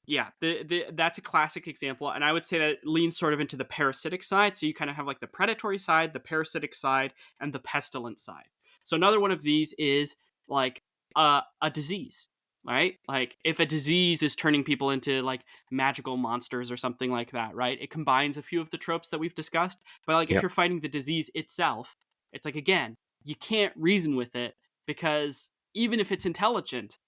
Yeah, that's a classic example, and I would say that it leans sort of into the parasitic side. So you kind of have like the predatory side, the parasitic side, and the pestilent side. So another one of these is like a disease, right? Like if a disease is turning people into like magical monsters or something like that, right? It combines a few of the tropes that we've discussed, but like if you're fighting the disease itself, it's like, again, you can't reason with it because even if it's intelligent,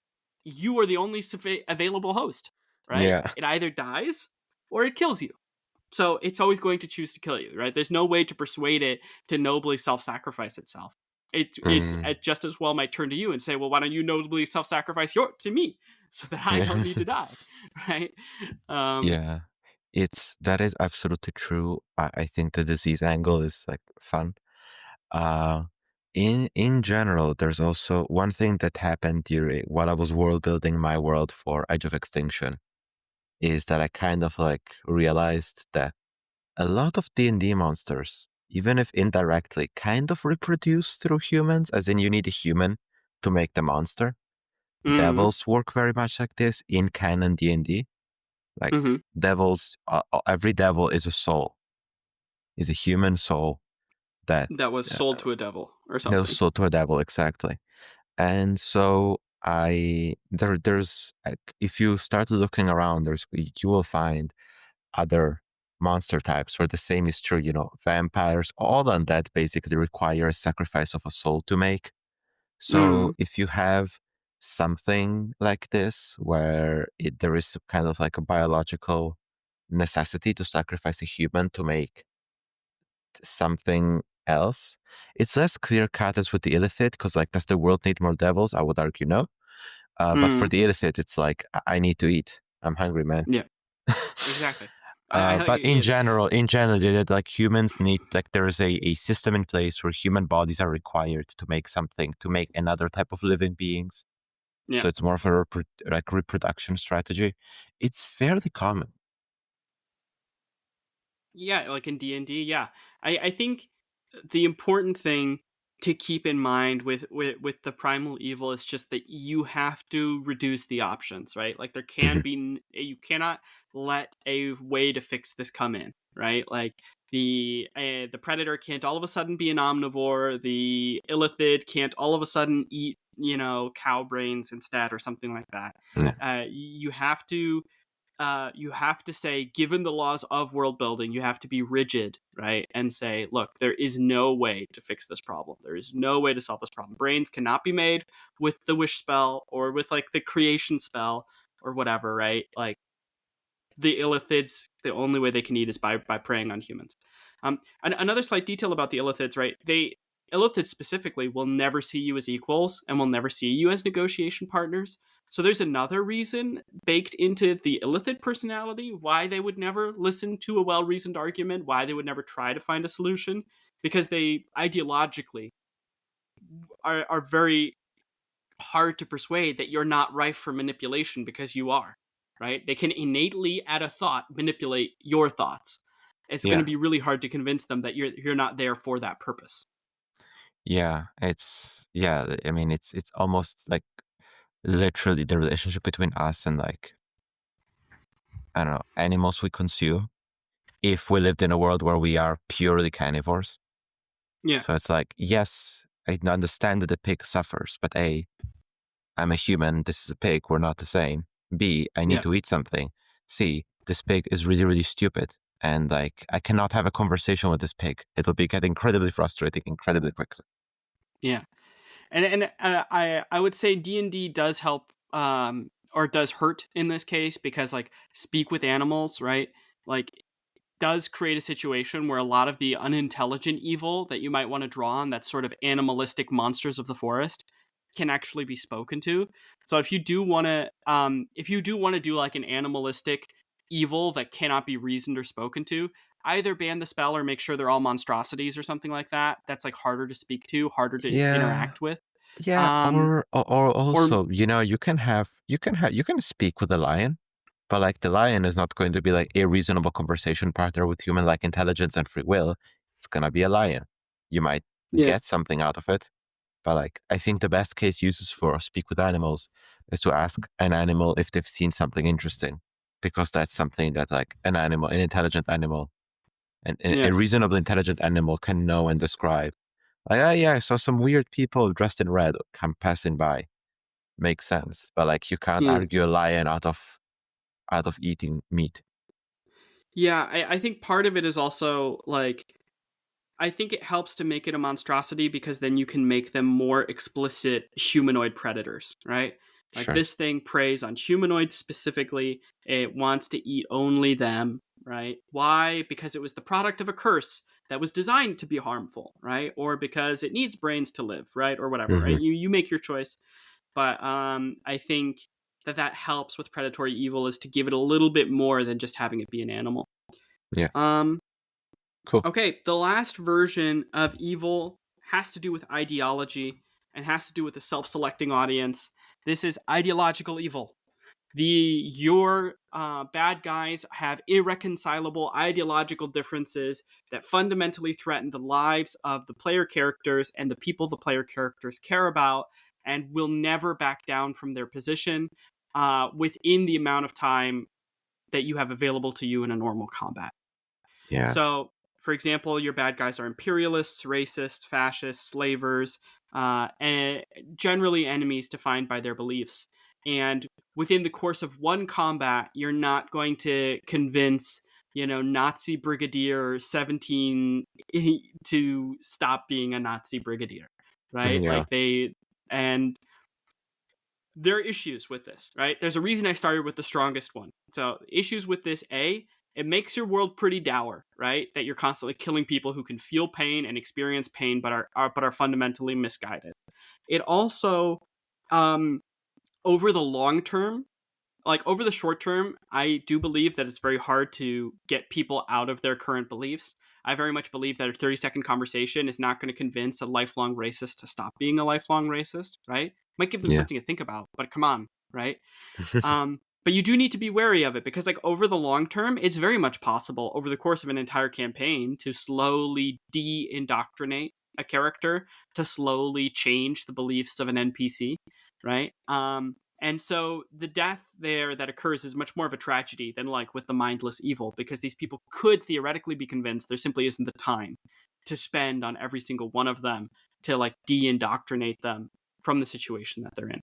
you are the only available host, right? Yeah. It either dies or it kills you. So it's always going to choose to kill you, right? There's no way to persuade it to nobly self-sacrifice itself. It just as well might turn to you and say, well, why don't you nobly self-sacrifice to me so that I don't need to die, right? Yeah, that is absolutely true. I think the disease angle is like fun. In general, there's also one thing that happened while I was world building my world for Edge of Extinction is that I kind of like realized that a lot of D&D monsters, even if indirectly, kind of reproduce through humans, as in you need a human to make the monster. Devils work very much like this in canon D&D. Like devils, every devil is a soul, is a human soul that was sold to a devil or something. That was sold to a devil, exactly. And so there's like, if you start looking around, you will find other monster types where the same is true. Vampires, all undead basically require a sacrifice of a soul to make. So if you have something like this where there is kind of like a biological necessity to sacrifice a human to make something else, it's less clear cut as with the illithid, because like, does the world need more devils? I would argue no. But for the illithid, it's like, I need to eat. I'm hungry, man. Yeah, exactly. But in general, like, humans need, like, there is a system in place where human bodies are required to make something, to make another type of living beings. Yeah. So it's more of a reproduction strategy. It's fairly common. Yeah, like in D&D, yeah. I think the important thing to keep in mind with the primal evil is just that you have to reduce the options, right? Like there can be, you cannot let a way to fix this come in, right? Like the predator can't all of a sudden be an omnivore. The illithid can't all of a sudden eat, cow brains instead or something like that. Yeah. You have to say, given the laws of world building, you have to be rigid, right? And say, look, there is no way to fix this problem. There is no way to solve this problem. Brains cannot be made with the wish spell or with like the creation spell or whatever, right? Like the illithids, the only way they can eat is by preying on humans. Another slight detail about the illithids, right? Illithids specifically will never see you as equals and will never see you as negotiation partners. So there's another reason baked into the illithid personality why they would never listen to a well-reasoned argument, why they would never try to find a solution, because they ideologically are very hard to persuade that you're not rife for manipulation because you are, right? They can innately, at a thought, manipulate your thoughts. It's going to be really hard to convince them that you're not there for that purpose. Yeah, I mean, it's almost like literally the relationship between us and, like, I don't know, animals we consume, if we lived in a world where we are purely carnivores. Yeah. So it's like, yes, I understand that the pig suffers, but A, I'm a human, this is a pig, we're not the same. B, I need to eat something. C, this pig is really, really stupid. And like, I cannot have a conversation with this pig. It'll get incredibly frustrating incredibly quickly. Yeah. And I would say D&D does help, or does hurt in this case, because like speak with animals, right? Like does create a situation where a lot of the unintelligent evil that you might want to draw on, that sort of animalistic monsters of the forest, can actually be spoken to. So if you do want to do like an animalistic evil that cannot be reasoned or spoken to, either ban the spell or make sure they're all monstrosities or something like that. That's like harder to speak to, harder to interact with. Yeah, or also, you can speak with a lion, but like the lion is not going to be like a reasonable conversation partner with human-like intelligence and free will. It's gonna be a lion. You might get something out of it, but like, I think the best case uses for speak with animals is to ask an animal if they've seen something interesting, because that's something that like an intelligent animal, a reasonably intelligent animal can know and describe. Like, oh yeah, I saw some weird people dressed in red come passing by. Makes sense, but like, you can't argue a lion out of eating meat. Yeah, I think part of it is also like, I think it helps to make it a monstrosity because then you can make them more explicit humanoid predators, right? Like this thing preys on humanoids specifically. It wants to eat only them, right? Why? Because it was the product of a curse that was designed to be harmful, right? Or because it needs brains to live, right? Or whatever, right? You make your choice. But I think that helps with predatory evil, is to give it a little bit more than just having it be an animal. Yeah. Cool. Okay, the last version of evil has to do with ideology and has to do with the self-selecting audience. This is ideological evil. Your bad guys have irreconcilable ideological differences that fundamentally threaten the lives of the player characters and the people the player characters care about, and will never back down from their position within the amount of time that you have available to you in a normal combat. Yeah. So, for example, your bad guys are imperialists, racists, fascists, slavers. and generally enemies defined by their beliefs. And within the course of one combat, you're not going to convince, Nazi Brigadier 17 to stop being a Nazi brigadier, right? Yeah. And there are issues with this, right? There's a reason I started with the strongest one. So issues with this, it makes your world pretty dour, right? That you're constantly killing people who can feel pain and experience pain, but are fundamentally misguided. It also, over the long term, like over the short term, I do believe that it's very hard to get people out of their current beliefs. I very much believe that a 30-second conversation is not going to convince a lifelong racist to stop being a lifelong racist, right? Might give them Yeah. something to think about, but come on, right? But you do need to be wary of it because, like, over the long term, it's very much possible over the course of an entire campaign to slowly de-indoctrinate a character, to slowly change the beliefs of an NPC, right? And so the death there that occurs is much more of a tragedy than like with the mindless evil, because these people could theoretically be convinced there simply isn't the time to spend on every single one of them to like de-indoctrinate them from the situation that they're in.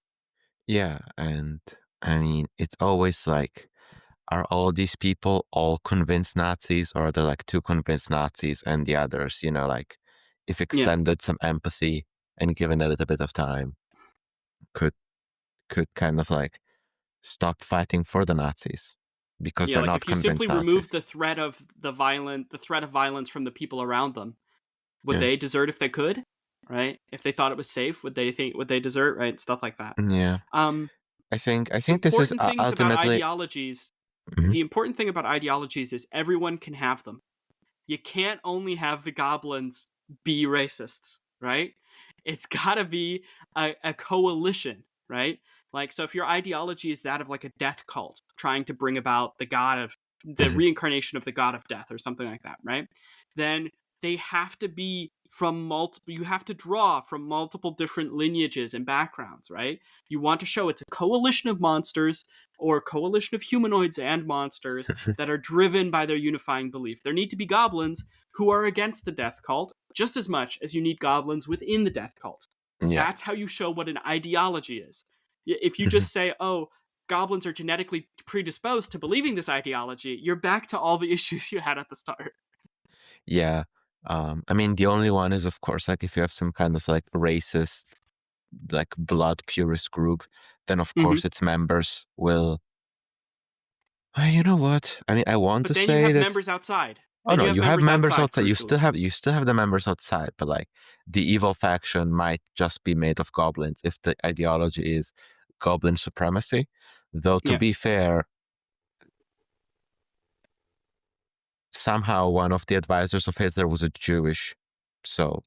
Yeah, and I mean, it's always like, are all these people all convinced Nazis, or are there like two convinced Nazis and the others, like if extended some empathy and given a little bit of time, could kind of like stop fighting for the Nazis because Yeah, they're like not if you convinced simply removed Nazis. the threat of violence from the people around them, would Yeah. they desert if they could? Right? If they thought it was safe, would they desert? Right? Stuff like that. Yeah. Um, I think this is important things about ultimately. ideologies. Mhm. The important thing about ideologies is everyone can have them. You can't only have the goblins be racists, right? It's got to be a coalition, right? Like, so if your ideology is that of like a death cult trying to bring about the reincarnation of the god of death or something like that, right? Then they have to be from you have to draw from multiple different lineages and backgrounds, right? You want to show it's a coalition of monsters or a coalition of humanoids and monsters that are driven by their unifying belief. There need to be goblins who are against the death cult just as much as you need goblins within the death cult. Yeah. That's how you show what an ideology is. If you just say, oh, goblins are genetically predisposed to believing this ideology, you're back to all the issues you had at the start. Yeah. I mean, the only one is, of course, like if you have some kind of like racist, like blood purist group, then of course its members will. You know what? I mean, I want But to then say you have that. members outside. Oh Then no, you have members outside. You still have the members outside, but like the evil faction might just be made of goblins if the ideology is goblin supremacy. Though to be fair, somehow one of the advisors of Hitler was a Jewish, so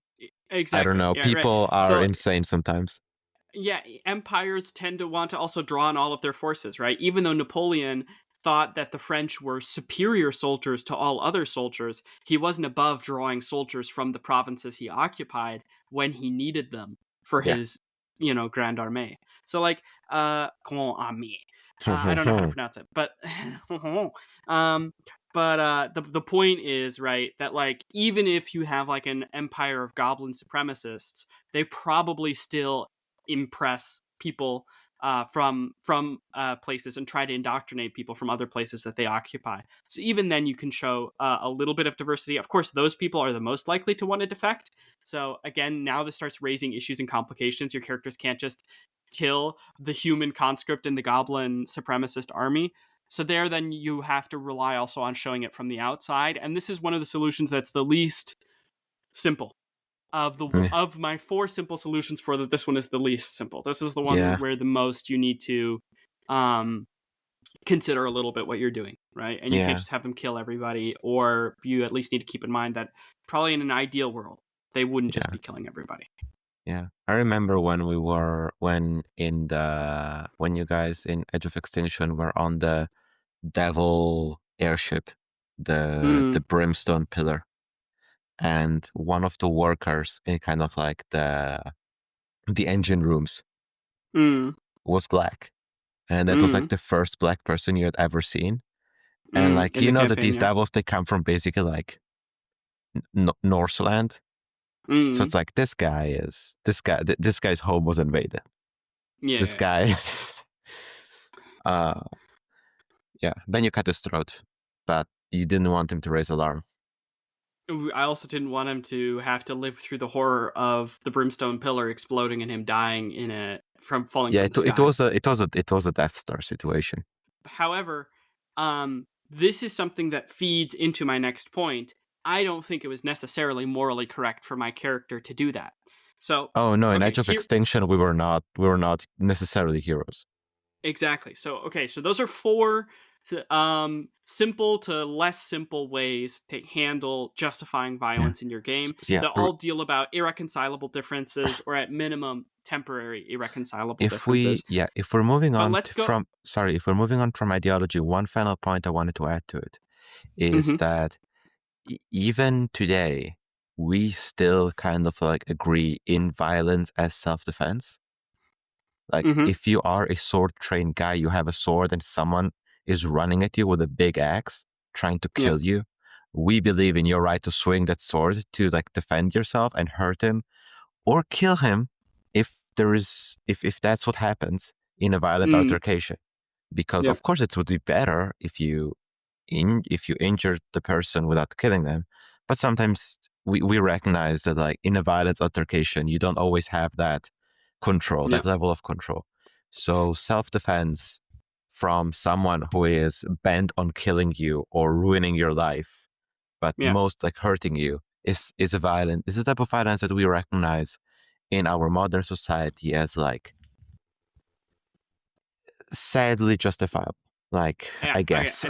exactly. I don't know. Yeah, people right. are insane sometimes. Yeah, empires tend to want to also draw on all of their forces, right? Even though Napoleon thought that the French were superior soldiers to all other soldiers, he wasn't above drawing soldiers from the provinces he occupied when he needed them for his, Grand Armée. So like, Grand Armée. I don't know how to pronounce it, but the point is, right, that like even if you have like an empire of goblin supremacists, they probably still impress people from places and try to indoctrinate people from other places that they occupy. So even then you can show a little bit of diversity. Of course, those people are the most likely to want to defect. So again, now this starts raising issues and complications. Your characters can't just kill the human conscript in the goblin supremacist army. So there, then you have to rely also on showing it from the outside. And this is one of the solutions that's the least simple. Of my 4 simple solutions for this one is the least simple. This is the one where the most you need to consider a little bit what you're doing, right? And you can't just have them kill everybody, or you at least need to keep in mind that probably in an ideal world, they wouldn't just be killing everybody. Yeah, I remember when you guys in Edge of Extinction were on the Devil airship, the Brimstone Pillar, and one of the workers in kind of like the engine rooms was black, and that was like the first black person you had ever seen. And like that these devils, they come from basically like Norseland, So it's like this guy's home was invaded. Yeah. This guy, yeah. Then you cut his throat, but you didn't want him to raise alarm. I also didn't want him to have to live through the horror of the brimstone pillar exploding and him dying from falling from the sky. It was a Death Star situation. However, this is something that feeds into my next point. I don't think it was necessarily morally correct for my character to do that. So, oh no, in Age of Extinction, we were not necessarily heroes. Exactly. So those are 4 simple to less simple ways to handle justifying violence in your game. Yeah. That all deal about irreconcilable differences, or at minimum temporary irreconcilable differences. If we're moving on from ideology, one final point I wanted to add to it is that even today we still kind of like agree in violence as self-defense. Like if you are a sword trained guy, you have a sword and someone is running at you with a big axe trying to kill you, we believe in your right to swing that sword to like defend yourself and hurt him or kill him if that's what happens in a violent altercation. Because of course it would be better if you injured the person without killing them. But sometimes we recognize that like in a violent altercation, you don't always have that control, that level of control. So self-defense from someone who is bent on killing you or ruining your life, but most like hurting you, is a type of violence that we recognize in our modern society as like sadly justifiable. Like, I guess.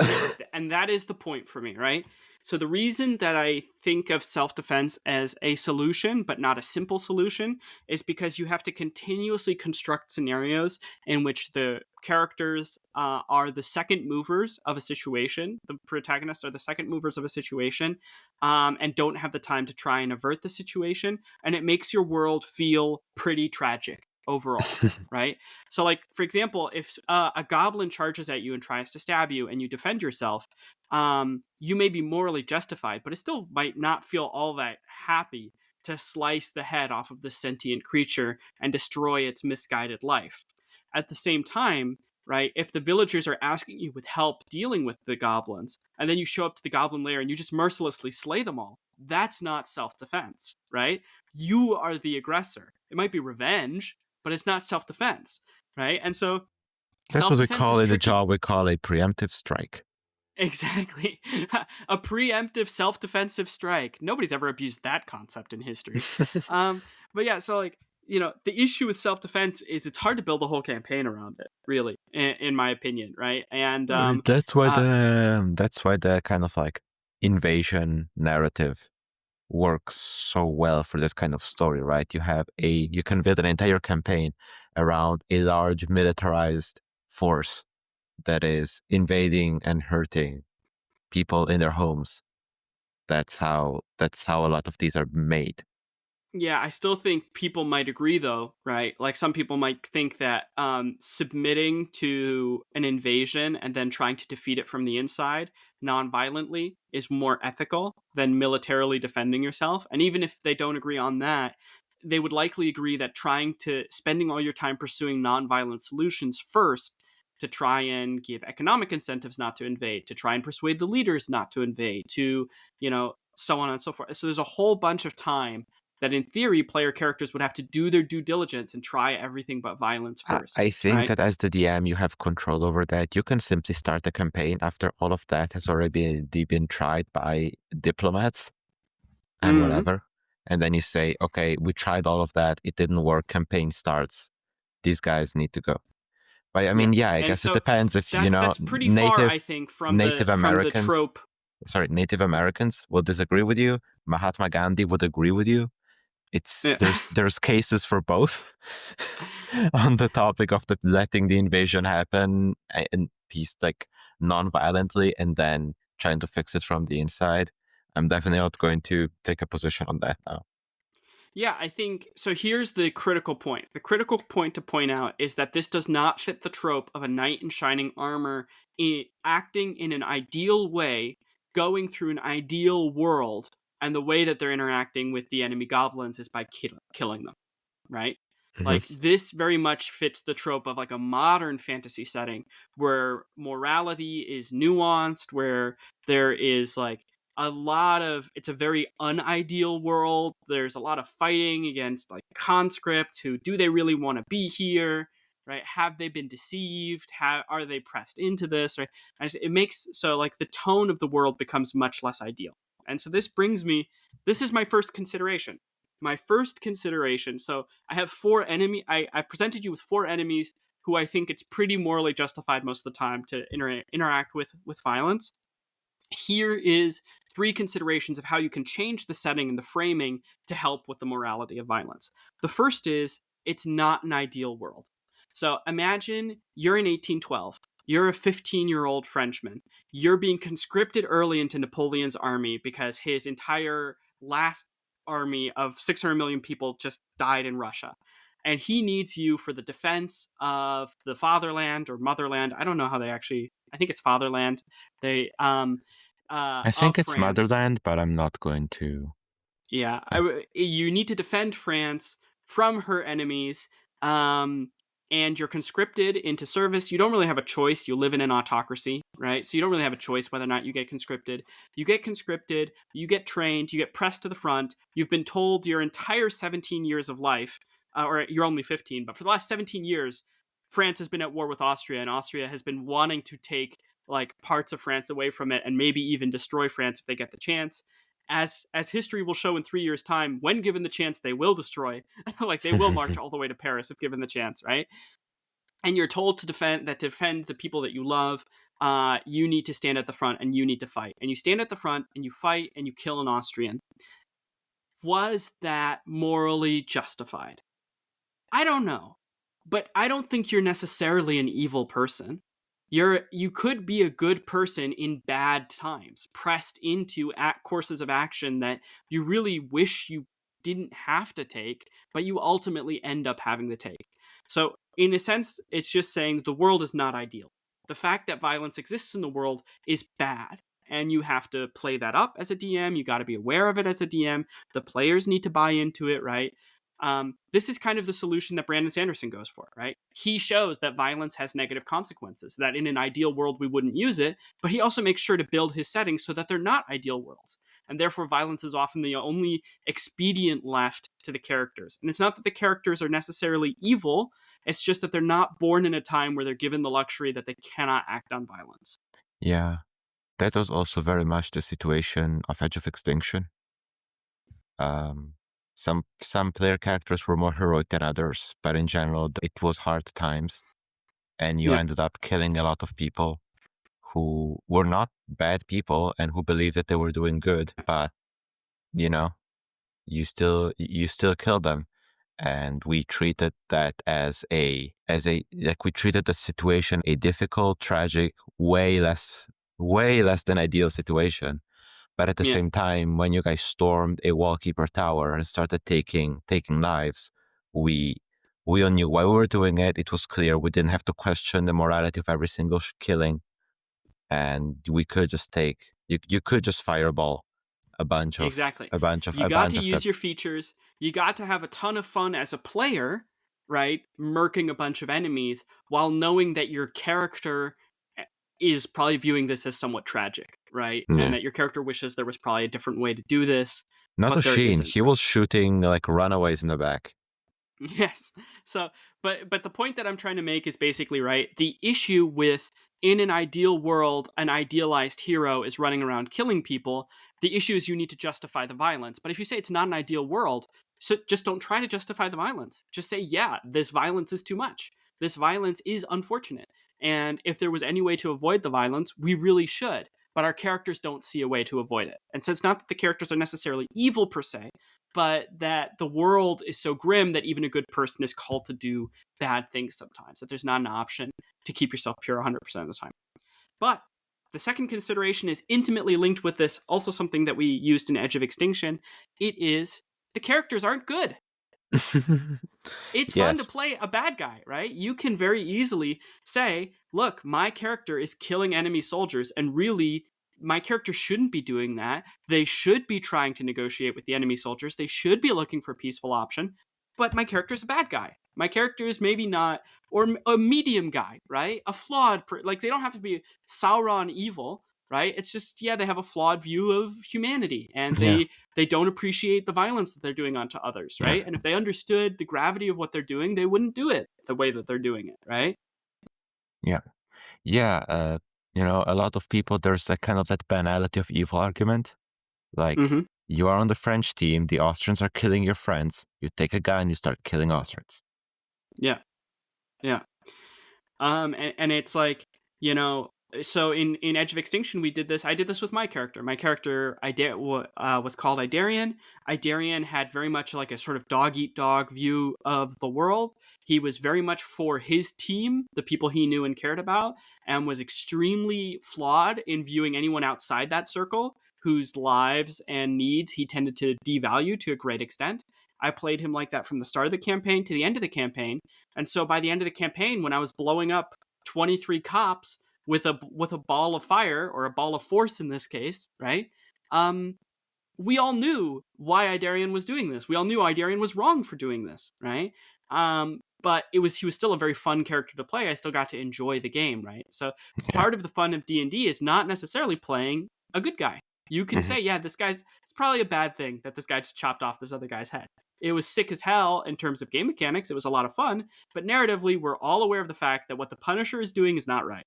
And that is the point for me, right? So the reason that I think of self-defense as a solution, but not a simple solution, is because you have to continuously construct scenarios in which the characters are the second movers of a situation. The protagonists are the second movers of a situation, and don't have the time to try and avert the situation. And it makes your world feel pretty tragic overall, right? So like, for example, if a goblin charges at you and tries to stab you and you defend yourself, you may be morally justified, but it still might not feel all that happy to slice the head off of the sentient creature and destroy its misguided life. At the same time, right, if the villagers are asking you with help dealing with the goblins, and then you show up to the goblin lair and you just mercilessly slay them all, that's not self-defense, right? You are the aggressor. It might be revenge, but it's not self-defense, right? And so that's what we call in the job, we call a preemptive strike. Exactly. A preemptive self-defensive strike. Nobody's ever abused that concept in history. But yeah, so like, you know, the issue with self-defense is it's hard to build a whole campaign around it, really, in my opinion, right? And that's why the kind of like invasion narrative works so well for this kind of story, right? You can build an entire campaign around a large militarized force that is invading and hurting people in their homes. That's how a lot of these are made. Yeah, I still think people might agree, though, right? Like some people might think that submitting to an invasion and then trying to defeat it from the inside non-violently is more ethical than militarily defending yourself. And even if they don't agree on that, they would likely agree that spending all your time pursuing non-violent solutions first to try and give economic incentives not to invade, to try and persuade the leaders not to invade, to, you know, so on and so forth. So there's a whole bunch of time that in theory player characters would have to do their due diligence and try everything but violence first. I think that as the DM you have control over that. You can simply start a campaign after all of that has already been tried by diplomats and whatever. And then you say, okay, we tried all of that, it didn't work, campaign starts, these guys need to go. But I mean, I guess it depends if that's pretty far, I think, from Native Americans, from the trope. Sorry, Native Americans will disagree with you. Mahatma Gandhi would agree with you. There's cases for both on the topic of letting the invasion happen in peace, like non-violently, and then trying to fix it from the inside. I'm definitely not going to take a position on that now. Yeah, I think so. Here's the critical point. The critical point to point out is that this does not fit the trope of a knight in shining armor acting in an ideal way, going through an ideal world, and the way that they're interacting with the enemy goblins is by killing them, right? Like, this very much fits the trope of like a modern fantasy setting where morality is nuanced, where there is like it's a very unideal world. There's a lot of fighting against like conscripts who, do they really want to be here? Right? Have they been deceived? Are they pressed into this? Right? It makes so like the tone of the world becomes much less ideal. And so this is my first consideration. So I have I've presented you with 4 enemies who I think it's pretty morally justified most of the time to interact with violence. Here is 3 considerations of how you can change the setting and the framing to help with the morality of violence. The first is, it's not an ideal world. So imagine you're in 1812. You're a 15-year-old Frenchman. You're being conscripted early into Napoleon's army because his entire last army of 600 million people just died in Russia. And he needs you for the defense of the fatherland or motherland. I don't know how I think it's fatherland. I think it's France. motherland, but I'm not going to. Yeah, you need to defend France from her enemies, and you're conscripted into service. You don't really have a choice. You live in an autocracy, right? So you don't really have a choice whether or not you get conscripted. You get conscripted, you get trained, you get pressed to the front. You've been told your entire 17 years of life, or you're only 15, but for the last 17 years, France has been at war with Austria, and Austria has been wanting to take like parts of France away from it and maybe even destroy France if they get the chance. As history will show in 3 years' time, when given the chance, they will destroy. Like, they will march all the way to Paris if given the chance, right? And you're told to defend the people that you love, you need to stand at the front and you need to fight. And you stand at the front and you fight and you kill an Austrian. Was that morally justified? I don't know. But I don't think you're necessarily an evil person. You could be a good person in bad times, pressed into courses of action that you really wish you didn't have to take, but you ultimately end up having to take. So in a sense, it's just saying the world is not ideal. The fact that violence exists in the world is bad, and you have to play that up as a DM. You got to be aware of it as a DM. The players need to buy into it, right? This is kind of the solution that Brandon Sanderson goes for, right? He shows that violence has negative consequences, that in an ideal world we wouldn't use it, but he also makes sure to build his settings so that they're not ideal worlds. And therefore, violence is often the only expedient left to the characters. And it's not that the characters are necessarily evil, it's just that they're not born in a time where they're given the luxury that they cannot act on violence. Yeah, that was also very much the situation of Edge of Extinction. Some player characters were more heroic than others, but in general, it was hard times. And you ended up killing a lot of people who were not bad people and who believed that they were doing good, but, you still killed them. And we treated that we treated the situation a difficult, tragic, way less than ideal situation. But at the same time, when you guys stormed a wallkeeper tower and started taking lives, we all knew why we were doing it. It was clear. We didn't have to question the morality of every single killing. And we could just you could just fireball a bunch of... Exactly. You got to use your features. You got to have a ton of fun as a player, right? Murking a bunch of enemies while knowing that your character is probably viewing this as somewhat tragic, right? Yeah. And that your character wishes there was probably a different way to do this. Not Oshin. He was shooting like runaways in the back. Yes. So, but the point that I'm trying to make is basically, right, the issue with, in an ideal world, an idealized hero is running around killing people. The issue is you need to justify the violence. But if you say it's not an ideal world, so just don't try to justify the violence. Just say, yeah, this violence is too much. This violence is unfortunate. And if there was any way to avoid the violence, we really should. But our characters don't see a way to avoid it. And so it's not that the characters are necessarily evil per se, but that the world is so grim that even a good person is called to do bad things sometimes, that there's not an option to keep yourself pure 100% of the time. But the second consideration is intimately linked with this, also something that we used in Edge of Extinction. It is the characters aren't good. It's fun to play a bad guy, right? You can very easily say, look, my character is killing enemy soldiers, and really my character shouldn't be doing that. They should be trying to negotiate with the enemy soldiers. They should be looking for a peaceful option. But my character is a bad guy. My character is maybe not, or a medium guy, right? A flawed, like they don't have to be Sauron evil, right? It's just, yeah, they have a flawed view of humanity, and they don't appreciate the violence that they're doing onto others, right? And if they understood the gravity of what they're doing, they wouldn't do it the way that they're doing it, right? Yeah. Yeah. A lot of people, there's a kind of that banality of evil argument. Like, you are on the French team, the Austrians are killing your friends. You take a gun, you start killing Austrians. Yeah. Yeah. And it's like, so in Edge of Extinction, we did this. I did this with my character. My character was called Idarian. Idarian had very much like a sort of dog-eat-dog view of the world. He was very much for his team, the people he knew and cared about, and was extremely flawed in viewing anyone outside that circle whose lives and needs he tended to devalue to a great extent. I played him like that from the start of the campaign to the end of the campaign. And so by the end of the campaign, when I was blowing up 23 cops with a ball of fire, or a ball of force in this case, right? We all knew why Idarian was doing this. We all knew Idarian was wrong for doing this, right? But he was still a very fun character to play. I still got to enjoy the game, right? So part of the fun of D&D is not necessarily playing a good guy. You can say, yeah, it's probably a bad thing that this guy just chopped off this other guy's head. It was sick as hell in terms of game mechanics. It was a lot of fun. But narratively, we're all aware of the fact that what the Punisher is doing is not right.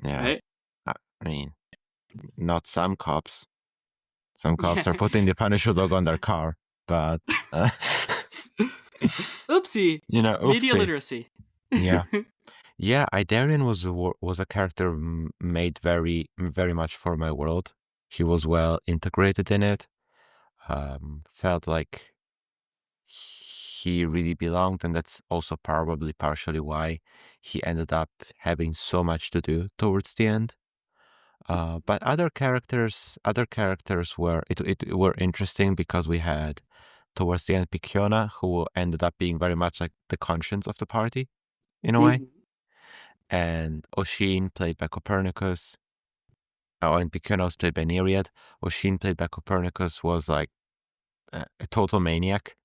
Yeah. Right? I mean, not some cops. Some cops are putting the Punisher logo on their car, but... Oopsie. Oopsie. Media literacy. Yeah. Yeah, Idarian was a character made very, very much for my world. He was well integrated in it. Felt like he really belonged, and that's also probably partially why he ended up having so much to do towards the end. But other characters were interesting, because we had towards the end Picciona, who ended up being very much like the conscience of the party in a way, and Oshin, played by Copernicus. And Picciona was played by Nereid. Oshin, played by Copernicus, was like a total maniac.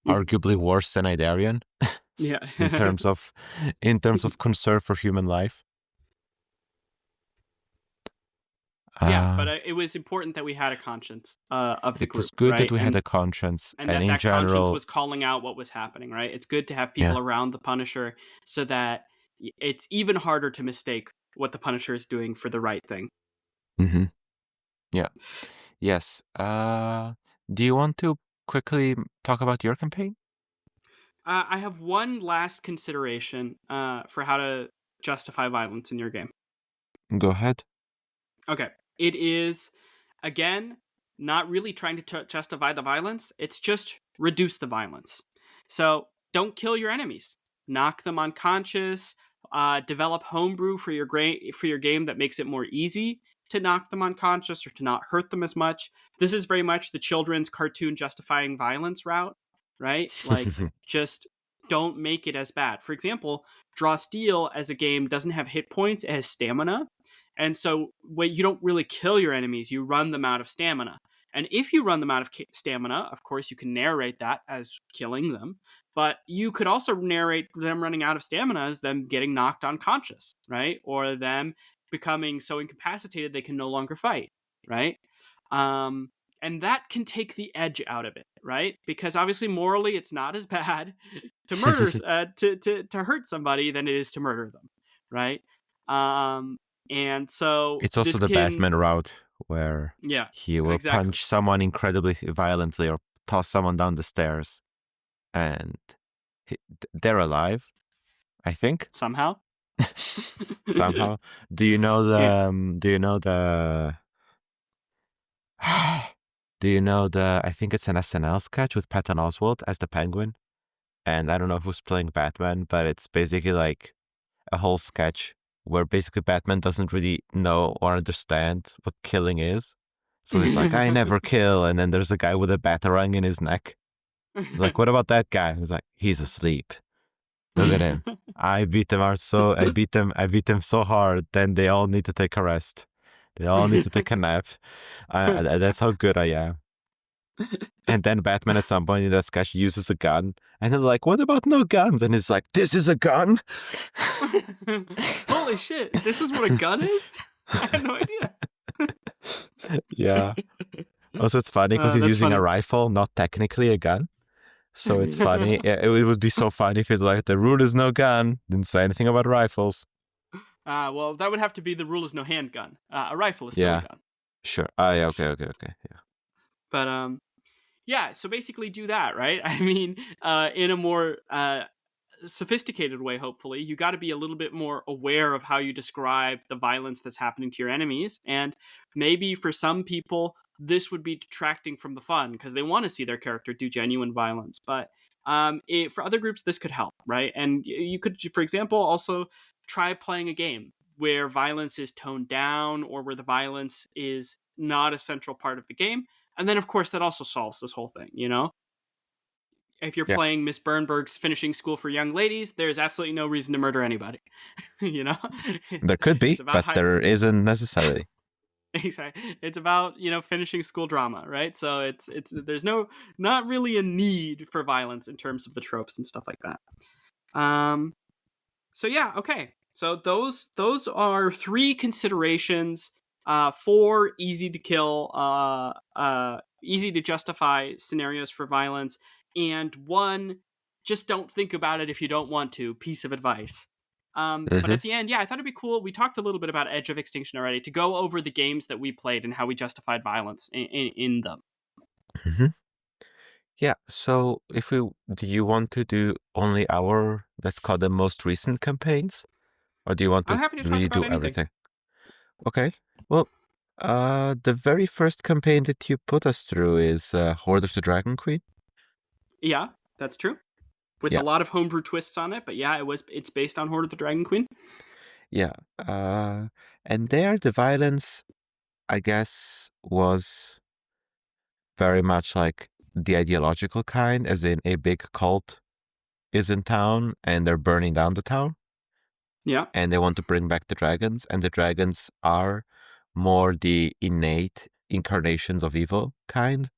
Arguably worse than Idarian, in terms of concern for human life. But it was important that we had a conscience of the group. It was good, right? that we had a conscience, and that in general, conscience was calling out what was happening. Right? It's good to have people around the Punisher, so that it's even harder to mistake what the Punisher is doing for the right thing. Yeah. Yes. Do you want to quickly talk about your campaign? I have one last consideration for how to justify violence in your game. Go ahead. Okay. It is, again, not really trying to justify the violence. It's just reduce the violence. So don't kill your enemies. Knock them unconscious. Develop homebrew for your game that makes it more easy to knock them unconscious or to not hurt them as much. This is very much the children's cartoon justifying violence route, right? Like, just don't make it as bad. For example, Draw Steel as a game doesn't have hit points, it has stamina. And so when you don't really kill your enemies, you run them out of stamina. And if you run them out of stamina, of course, you can narrate that as killing them. But you could also narrate them running out of stamina as them getting knocked unconscious, right? Or them becoming so incapacitated they can no longer fight, right? And that can take the edge out of it, right? Because obviously morally it's not as bad to murder to hurt somebody than it is to murder them, right? And so it's also the Batman route, where he will punch someone incredibly violently or toss someone down the stairs, and they're alive, I think, somehow. Somehow. Do you know the I think it's an SNL sketch with Patton Oswalt as the Penguin, and I don't know who's playing Batman, but it's basically like a whole sketch where basically Batman doesn't really know or understand what killing is. So he's like, I never kill, and then there's a guy with a batarang in his neck. He's like, what about that guy? He's like, he's asleep. Look at him. I beat him so hard, then they all need to take a rest. They all need to take a nap. That's how good I am. And then Batman at some point in that sketch uses a gun. And they're like, what about no guns? And he's like, this is a gun? Holy shit, this is what a gun is? I had no idea. Yeah. Also, it's funny because he's using funny. a rifle, not technically a gun. So it's funny. It would be so funny if it's like, the rule is no gun. Didn't say anything about rifles. Well, that would have to be the rule is no handgun. A rifle is still a gun. Sure. Yeah, okay. Yeah. But, yeah, so basically do that, right? I mean, in a more sophisticated way, hopefully, you got to be a little bit more aware of how you describe the violence that's happening to your enemies. And maybe for some people, this would be detracting from the fun because they want to see their character do genuine violence. But for other groups, this could help, right? And you could, for example, also try playing a game where violence is toned down or where the violence is not a central part of the game. And then, of course, that also solves this whole thing, you know? If you're playing Miss Bernberg's Finishing School for Young Ladies, there's absolutely no reason to murder anybody, you know? There could be, but there isn't necessarily. Exactly. It's about, finishing school drama, right? So there's not really a need for violence in terms of the tropes and stuff like that. So yeah, okay. So those are 3 considerations, 4 easy to kill, easy to justify scenarios for violence, and 1, just don't think about it if you don't want to, piece of advice. But at the end, I thought it'd be cool. We talked a little bit about Edge of Extinction already, to go over the games that we played and how we justified violence in them. Mm-hmm. Yeah, so do you want to do only our, let's call them most recent campaigns? Or do you want to really do everything? Okay, well, the very first campaign that you put us through is Horde of the Dragon Queen. Yeah, that's true. With a lot of homebrew twists on it, but yeah, it's based on Horde of the Dragon Queen. Yeah, and there the violence, I guess, was very much like the ideological kind, as in a big cult is in town and they're burning down the town. Yeah. And they want to bring back the dragons, and the dragons are more the innate incarnations of evil kind,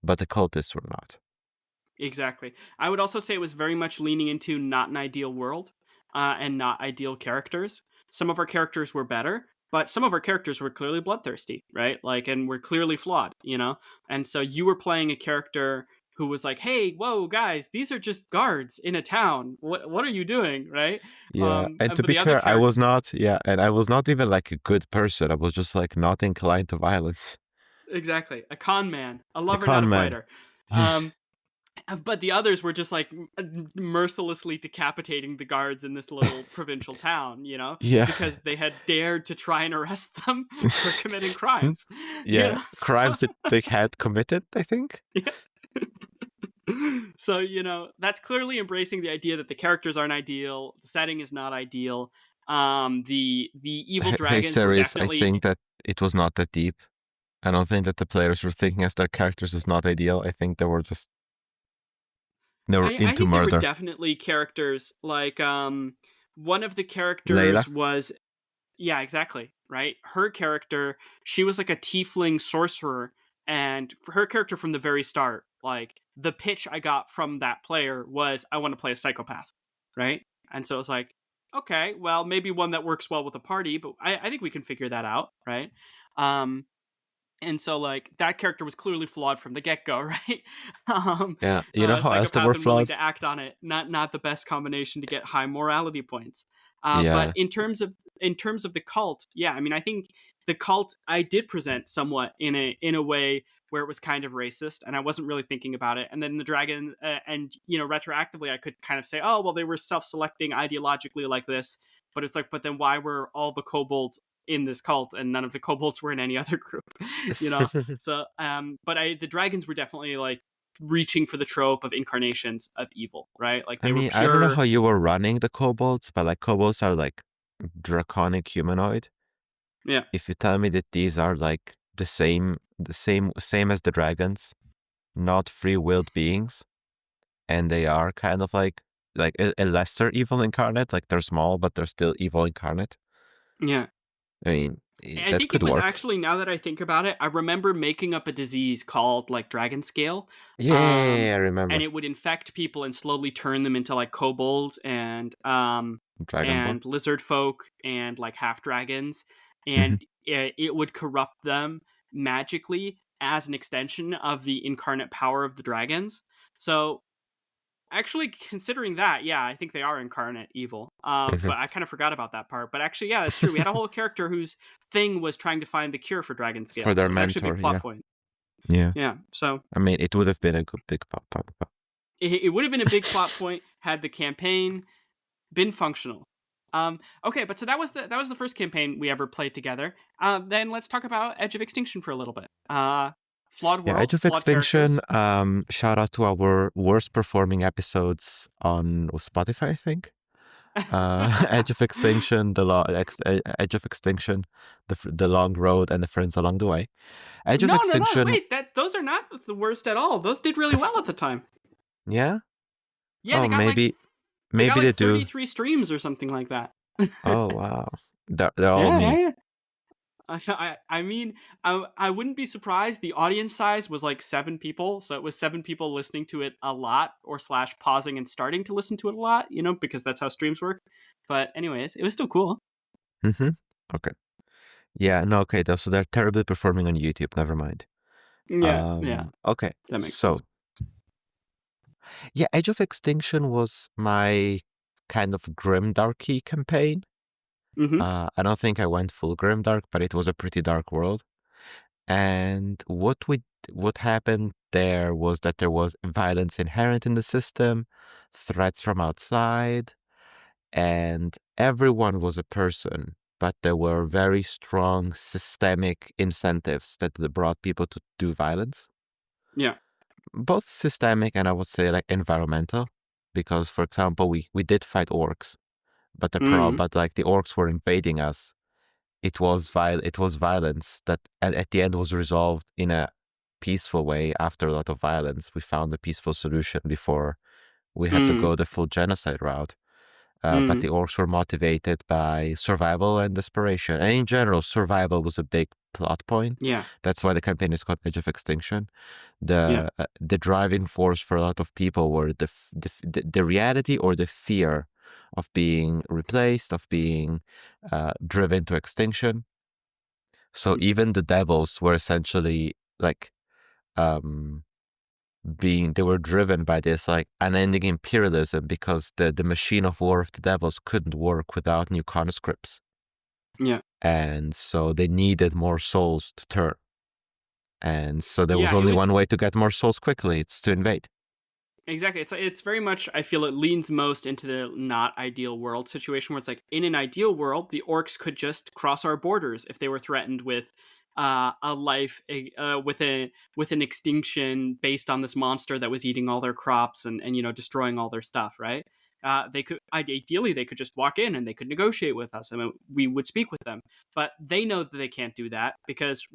but the cultists were not. Exactly. I would also say it was very much leaning into not an ideal world and not ideal characters. Some of our characters were better, but some of our characters were clearly bloodthirsty, right? And were clearly flawed, And so you were playing a character who was like, hey, whoa, guys, these are just guards in a town. What are you doing, right? Yeah, and to be clear, I was not even like a good person. I was just like not inclined to violence. Exactly. A con man. A lover, not a fighter. But the others were just like mercilessly decapitating the guards in this little provincial town, Yeah. Because they had dared to try and arrest them for committing crimes. Yeah, crimes that they had committed, I think. Yeah. So, that's clearly embracing the idea that the characters aren't ideal, the setting is not ideal. The evil dragons were definitely... I think that it was not that deep. I don't think that the players were thinking as their characters is not ideal. I think they were just... I think murder. There were definitely characters, like, one of the characters Layla was... Yeah, exactly, right? Her character, she was like a tiefling sorcerer, and for her character from the very start, like, the pitch I got from that player was, I want to play a psychopath, right? And so it was like, okay, well, maybe one that works well with a party, but I think we can figure that out, right? And so, like, that character was clearly flawed from the get-go, right? Yeah, how else they were flawed? To act on it, not the best combination to get high morality points. Yeah. But in terms of the cult, yeah, I mean, I think the cult I did present somewhat in a way where it was kind of racist, and I wasn't really thinking about it. And then the dragon, and retroactively, I could kind of say, oh, well, they were self-selecting ideologically like this. But it's like, but then why were all the kobolds in this cult and none of the kobolds were in any other group? So, but the dragons were definitely like reaching for the trope of incarnations of evil, right? Like, they were pure... I don't know how you were running the kobolds, but like kobolds are like draconic humanoid. Yeah. If you tell me that these are like the same as the dragons, not free-willed beings, and they are kind of like a lesser evil incarnate, like they're small but they're still evil incarnate. Yeah. I mean, I that think it could was work. actually, now that I think about it, I remember making up a disease called like dragon scale. Yeah, I remember. And it would infect people and slowly turn them into like kobolds and Dragonborn. lizard folk and like half dragons, Mhm. and it would corrupt them magically as an extension of the incarnate power of the dragons. So actually, considering that, yeah, I think they are incarnate evil. Mhm. But I kind of forgot about that part. But actually, yeah, that's true. We had a whole character whose thing was trying to find the cure for dragon For scale. their So it was actually a mentor, big plot yeah. point. Yeah. Yeah. So I mean, it would have been a good big pop. it would have been a big plot point had the campaign been functional. Okay, but so that was the first campaign we ever played together. Then let's talk about Edge of Extinction for a little bit. Flawed Yeah, Edge world, of flawed Extinction. characters. Shout out to our worst performing episodes on Spotify, I think. Edge of Extinction, Edge of Extinction, the long road, and the friends along the way. Edge of No, no, no. Extinction. Wait, those are not the worst at all. Those did really well at the time. Yeah. Yeah, Oh, maybe they got they like do. 33 streams or something like that. Oh wow, they're all Yeah, me. yeah, yeah. I mean, I wouldn't be surprised. The audience size was like 7 people, so it was 7 people listening to it a lot, or slash pausing and starting to listen to it a lot, because that's how streams work. But anyways, it was still cool. Mm-hmm. Okay. Yeah. No. Okay. So they're terribly performing on YouTube. Never mind. Yeah, Okay. that makes So sense. yeah, Edge of Extinction was my kind of grimdarky campaign. Mm-hmm. I don't think I went full grimdark, but it was a pretty dark world. And what happened there was that there was violence inherent in the system, threats from outside, and everyone was a person, but there were very strong systemic incentives that brought people to do violence. Yeah. Both systemic and I would say like environmental, because for example, we did fight orcs, but Mm-hmm. but like the orcs were invading us. It was violence that at the end was resolved in a peaceful way after a lot of violence. We found a peaceful solution before we had to Mm-hmm. go the full genocide route. But Mm-hmm. the orcs were motivated by survival and desperation. And in general, survival was a big plot point. Yeah. That's why the campaign is called Edge of Extinction. Yeah. The driving force for a lot of people were the reality or the fear of being replaced, of being driven to extinction. So even the devils were essentially like they were driven by this like unending imperialism because the machine of war of the devils couldn't work without new conscripts. Yeah. And so they needed more souls to turn. And so there was Yeah, it only was one way to get more souls quickly, it's to invade. exactly. It's very much, I feel it leans most into the not ideal world situation, where it's like, in an ideal world, the orcs could just cross our borders if they were threatened with a life with an extinction based on this monster that was eating all their crops and destroying all their stuff, right? They could ideally they could just walk in and they could negotiate with us and we would speak with them, but they know that they can't do that because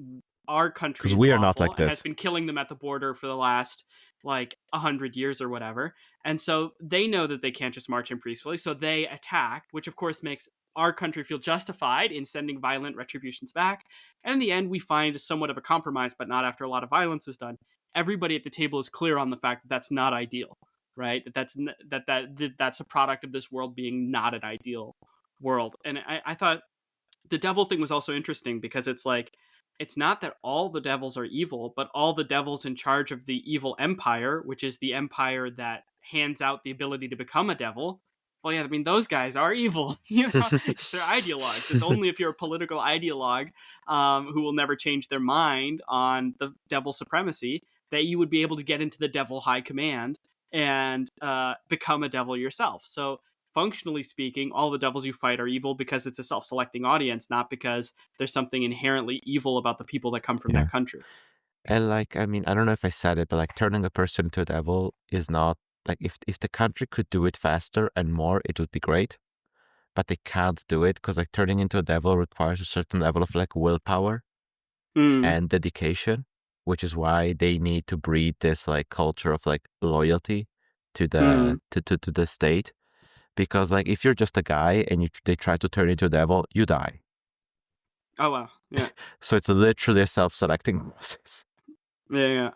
our country Because is we are not lawful like and has this. been killing them at the border for the last like 100 years or whatever. And so they know that they can't just march in peacefully, so they attack, which of course makes our country feel justified in sending violent retributions back. And in the end, we find somewhat of a compromise, but not after a lot of violence is done. Everybody at the table is clear on the fact that that's not ideal, right? That's a product of this world being not an ideal world. And I thought the devil thing was also interesting because it's like, it's not that all the devils are evil, but all the devils in charge of the evil empire, which is the empire that hands out the ability to become a devil. Well, yeah, I mean, those guys are evil, because they're ideologues. It's only if you're a political ideologue who will never change their mind on the devil supremacy that you would be able to get into the devil high command and become a devil yourself. So functionally speaking, all the devils you fight are evil because it's a self-selecting audience, not because there's something inherently evil about the people that come from Yeah. that country. And like, I mean, I don't know if I said it, but like turning a person into a devil is not like if the country could do it faster and more, it would be great. But they can't do it because like turning into a devil requires a certain level of like willpower and dedication, which is why they need to breed this like culture of like loyalty to to the state. Because like if you're just a guy and they try to turn into a devil, you die. Oh wow, yeah, So it's literally a self-selecting process. yeah.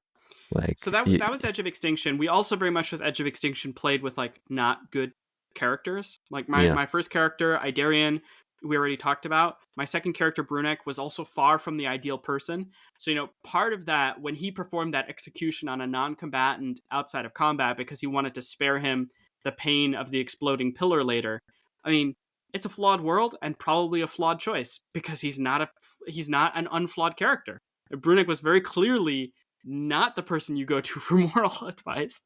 Like, So that was Edge of Extinction. We also very much with Edge of Extinction played with like not good characters. Like yeah. my first character, Idarian, we already talked about. My second character, Brunek, was also far from the ideal person. So, part of that, when he performed that execution on a non-combatant outside of combat because he wanted to spare him the pain of the exploding pillar later, I mean, it's a flawed world and probably a flawed choice because he's not an unflawed character. Brunek was very clearly not the person you go to for moral advice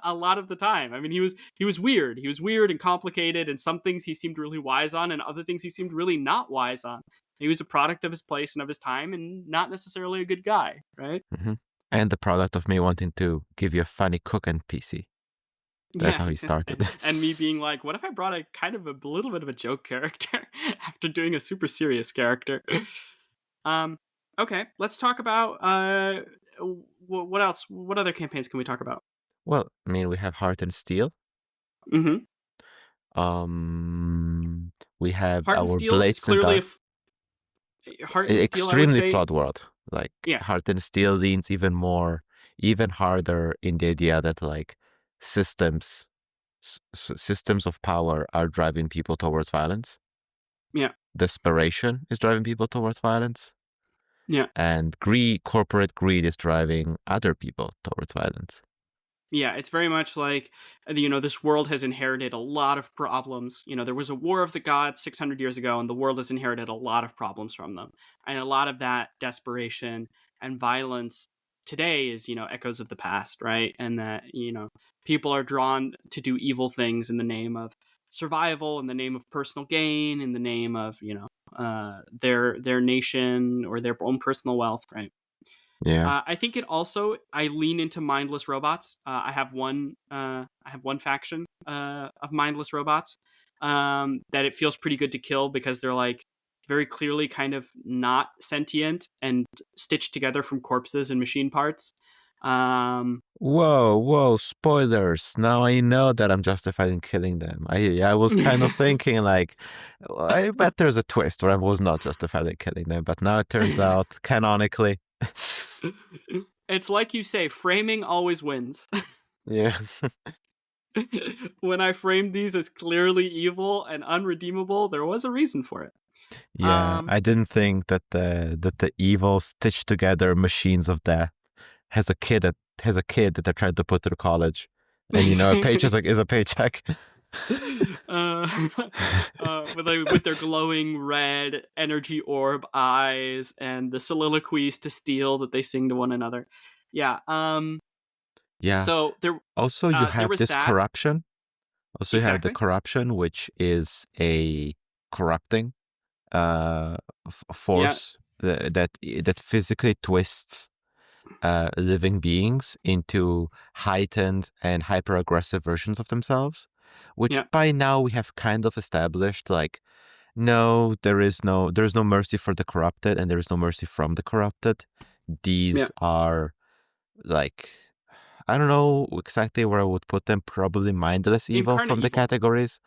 a lot of the time. I mean, he was weird. He was weird and complicated, and some things he seemed really wise on, and other things he seemed really not wise on. He was a product of his place and of his time, and not necessarily a good guy, right? Mm-hmm. And the product of me wanting to give you a funny cook NPC. That's how he started. And me being like, what if I brought a kind of a little bit of a joke character after doing a super serious character? Okay, let's talk about what else? What other campaigns can we talk about? Well, I mean, we have Heart and Steel. Mm-hmm. We have Heart and our Steel is Blades and clearly Dark. Heart and Steel, I would Extremely say. flawed world. Like, Yeah. Heart and Steel leans even harder in the idea that like systems of power are driving people towards violence. Yeah. Desperation is driving people towards violence. Yeah. And corporate greed is driving other people towards violence. Yeah, it's very much like, this world has inherited a lot of problems. There was a war of the gods 600 years ago, and the world has inherited a lot of problems from them. And a lot of that desperation and violence today is, echoes of the past, right? And that, people are drawn to do evil things in the name of survival, in the name of personal gain, in the name of, their nation or their own personal wealth, right? Yeah. I think I lean into mindless robots. I have one faction of mindless robots that it feels pretty good to kill because they're like very clearly kind of not sentient and stitched together from corpses and machine parts. Whoa, spoilers. Now I know that I'm justified in killing them. I was kind of thinking like, I bet there's a twist where I was not justified in killing them, but now it turns out canonically. It's like you say, framing always wins. Yeah. When I framed these as clearly evil and unredeemable, there was a reason for it. Yeah, I didn't think that the evil stitched together machines of death has a kid that they're trying to put through college, and a paycheck is a paycheck. With their glowing red energy orb eyes and the soliloquies to steel that they sing to one another. Yeah. Yeah. So there. Also, you have this corruption. Also, you have the Exactly. corruption, which is a corrupting force that physically twists living beings into heightened and hyper aggressive versions of themselves, which by now we have kind of established like, no, there's no mercy for the corrupted, and there is no mercy from the corrupted. These are like, I don't know exactly where I would put them. Probably mindless evil Incarnate from the evil. categories.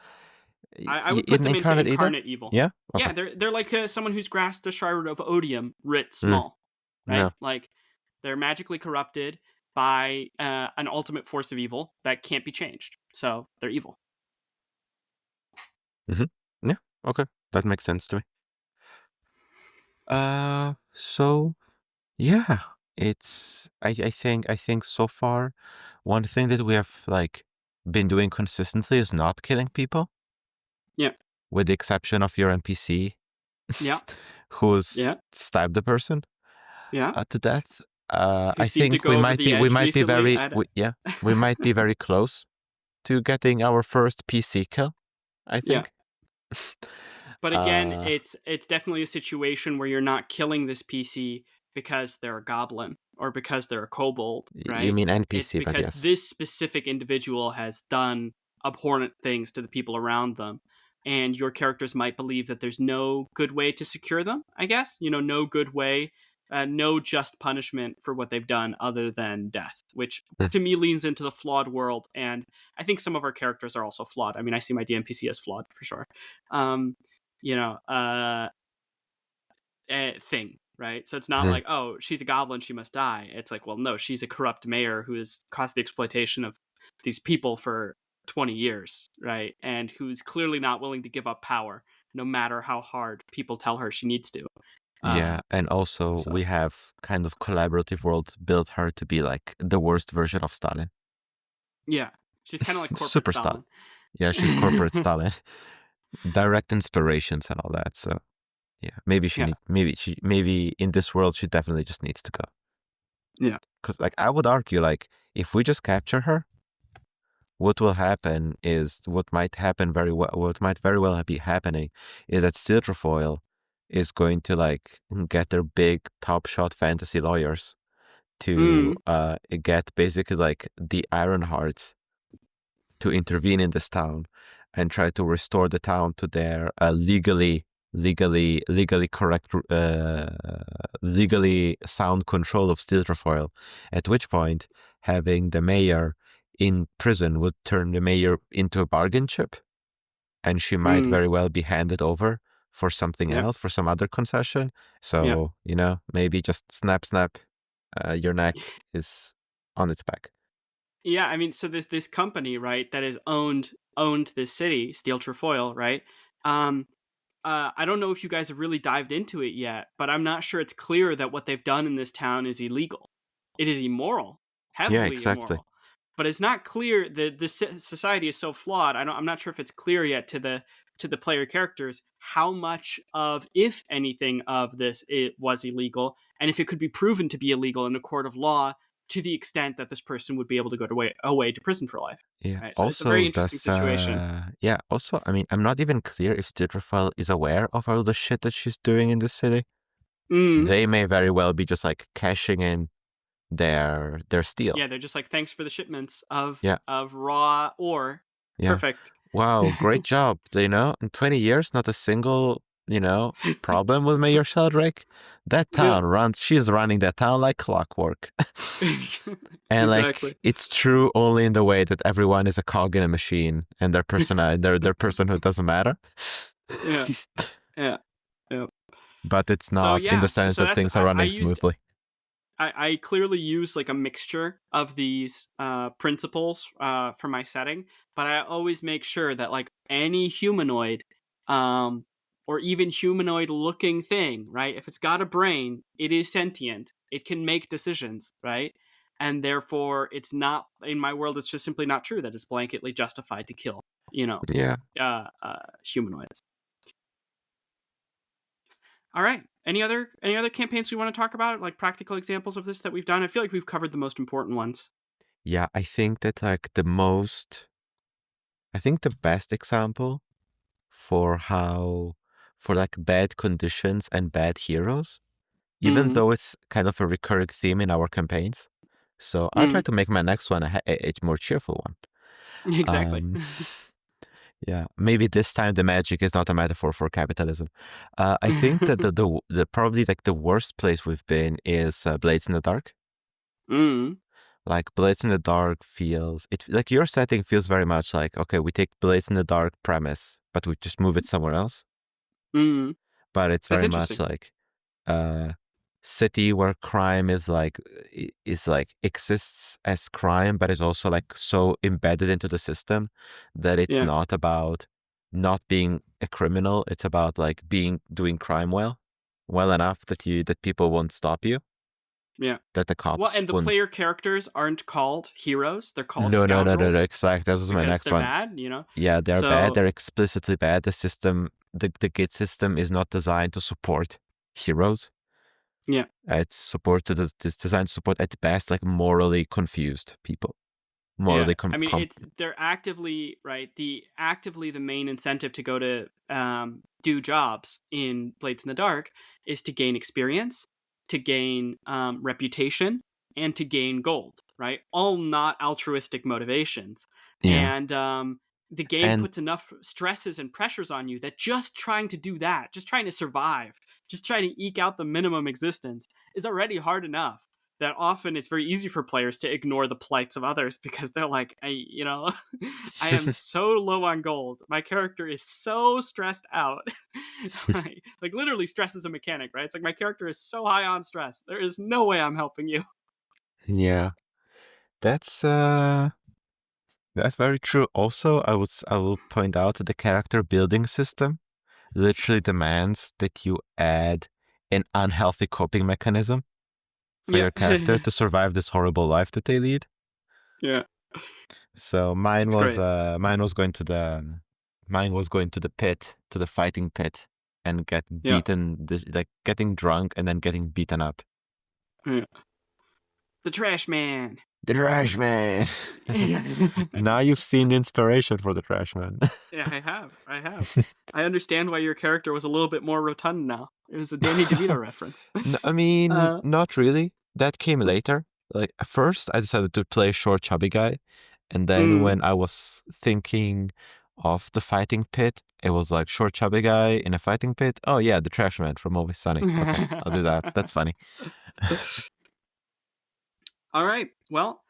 I would put them into incarnate evil. Yeah? Okay. Yeah, they're like someone who's grasped a shard of odium writ small, right? Yeah. Like, they're magically corrupted by an ultimate force of evil that can't be changed. So they're evil. Mm-hmm. Yeah, okay. That makes sense to me. So yeah, it's I think so far one thing that we have like been doing consistently is not killing people. Yeah. With the exception of your NPC. Yeah. Who's stabbed the person. Yeah. To death. I think we might be very close to getting our first PC kill, I think. Yeah. But again, it's definitely a situation where you're not killing this PC because they're a goblin or because they're a kobold, right? You mean NPC, it's because this specific individual has done abhorrent things to the people around them. And your characters might believe that there's no good way to secure them, I guess. No good way, no just punishment for what they've done other than death, which to me leans into the flawed world. And I think some of our characters are also flawed. I mean, I see my DMPC as flawed for sure. thing, right? So it's not like, oh, she's a goblin, she must die. It's like, well, no, she's a corrupt mayor who has caused the exploitation of these people for 20 years, right? And who's clearly not willing to give up power, no matter how hard people tell her she needs to. Yeah, and also we have kind of collaborative world built her to be like the worst version of Stalin. Yeah, she's kind of like corporate Super Stalin. Yeah, she's corporate Stalin. Direct inspirations and all that. So yeah, maybe in this world she definitely just needs to go. Yeah, because like I would argue, like if we just capture her, what will happen is what might very well be happening is that Steel Trefoil is going to like get their big top shot fantasy lawyers to get basically like the Ironhearts to intervene in this town and try to restore the town to their legally correct, legally sound control of Steel Trefoil. At which point, having the mayor in prison would turn the mayor into a bargain chip, and she might very well be handed over for something else, for some other concession. So, maybe just snap, your neck is on its back. Yeah, I mean, so this company, right, that has owned this city, Steel Trefoil, right? I don't know if you guys have really dived into it yet, but I'm not sure it's clear that what they've done in this town is illegal. It is immoral, heavily immoral. But it's not clear that the society is so flawed. I'm not sure if it's clear yet to the player characters how much of, if anything, of this it was illegal, and if it could be proven to be illegal in a court of law, to the extent that this person would be able to go away to prison for life. Yeah. Right? So it's a very interesting situation. Yeah. Also, I mean, I'm not even clear if Steel Trefoil is aware of all the shit that she's doing in this city. They may very well be just like cashing in their steel. Yeah, they're just like, thanks for the shipments of raw ore. Yeah. Perfect. Wow, great job. In 20 years, not a single problem with Mayor Sheldrick. That town she's running that town like clockwork. And exactly. Like it's true only in the way that everyone is a cog in a machine and their personhood doesn't matter. Yeah. But it's not in the sense that things are running smoothly. I clearly use like a mixture of these principles for my setting, but I always make sure that like any humanoid or even humanoid looking thing, right? If it's got a brain, it is sentient. It can make decisions, right? And therefore, it's not, in my world, it's just simply not true that it's blanketly justified to kill, humanoids. All right. Any other campaigns we want to talk about, like practical examples of this that we've done? I feel like we've covered the most important ones. Yeah, I think that like the best example for like bad conditions and bad heroes, even though it's kind of a recurring theme in our campaigns. So I'll try to make my next one a more cheerful one. Exactly. Yeah, maybe this time the magic is not a metaphor for capitalism. I think that the probably like the worst place we've been is Blades in the Dark. Like Blades in the Dark feels like your setting feels very much like, okay, we take Blades in the Dark premise, but we just move it somewhere else. But it's very much like city where crime is like exists as crime, but is also like so embedded into the system that it's not about not being a criminal. It's about like doing crime well enough that people won't stop you. Yeah. That the cops. Well, and the player characters aren't called heroes; they're called no. Exactly. That was my next one. They're bad, Yeah, they're bad. They're explicitly bad. The system, the gate system, is not designed to support heroes. Yeah, it's designed to support at best like morally confused people. Morally, they're actively the main incentive to go to do jobs in Blades in the Dark is to gain experience, to gain reputation, and to gain gold. Right, all not altruistic motivations. Yeah. And the game puts enough stresses and pressures on you that just trying to do that, just trying to survive, just trying to eke out the minimum existence is already hard enough. that often it's very easy for players to ignore the plights of others because they're like, I am so low on gold. My character is so stressed out. like literally stress is a mechanic, right? It's like my character is so high on stress. There is no way I'm helping you. Yeah, that's very true. Also, I will point out that the character building system literally demands that you add an unhealthy coping mechanism for your character to survive this horrible life that they lead. Yeah. So mine was going to the pit, to the fighting pit, and get beaten, like getting drunk and then getting beaten up. Yeah. The trash man. The trash man. Now you've seen the inspiration for the trash man. Yeah, I have. I understand why your character was a little bit more rotund now. It was a Danny DeVito reference. No, I mean, not really. That came later. Like, at first, I decided to play a short, chubby guy. And then when I was thinking of the fighting pit, it was like short, chubby guy in a fighting pit. Oh, yeah, the trash man from Always Sunny. Okay, I'll do that. That's funny. All right. Well,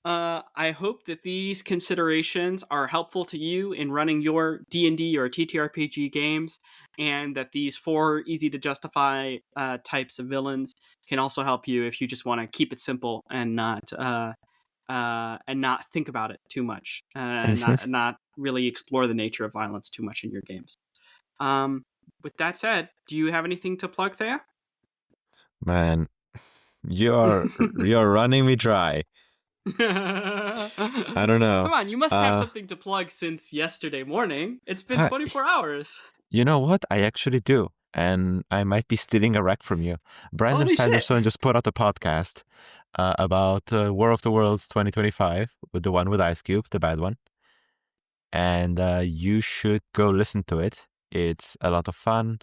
I hope that these considerations are helpful to you in running your D&D or TTRPG games, and that these 4 easy to justify types of villains can also help you if you just want to keep it simple and not think about it too much, and not really explore the nature of violence too much in your games. With that said, do you have anything to plug there? Man, you're running me dry. I don't know. Come on, you must have something to plug since yesterday morning. It's been 24 hours. You know what? I actually do. And I might be stealing a rec from you. Brandon Sanderson just put out a podcast about War of the Worlds 2025, with the one with Ice Cube, the bad one. And you should go listen to it. It's a lot of fun.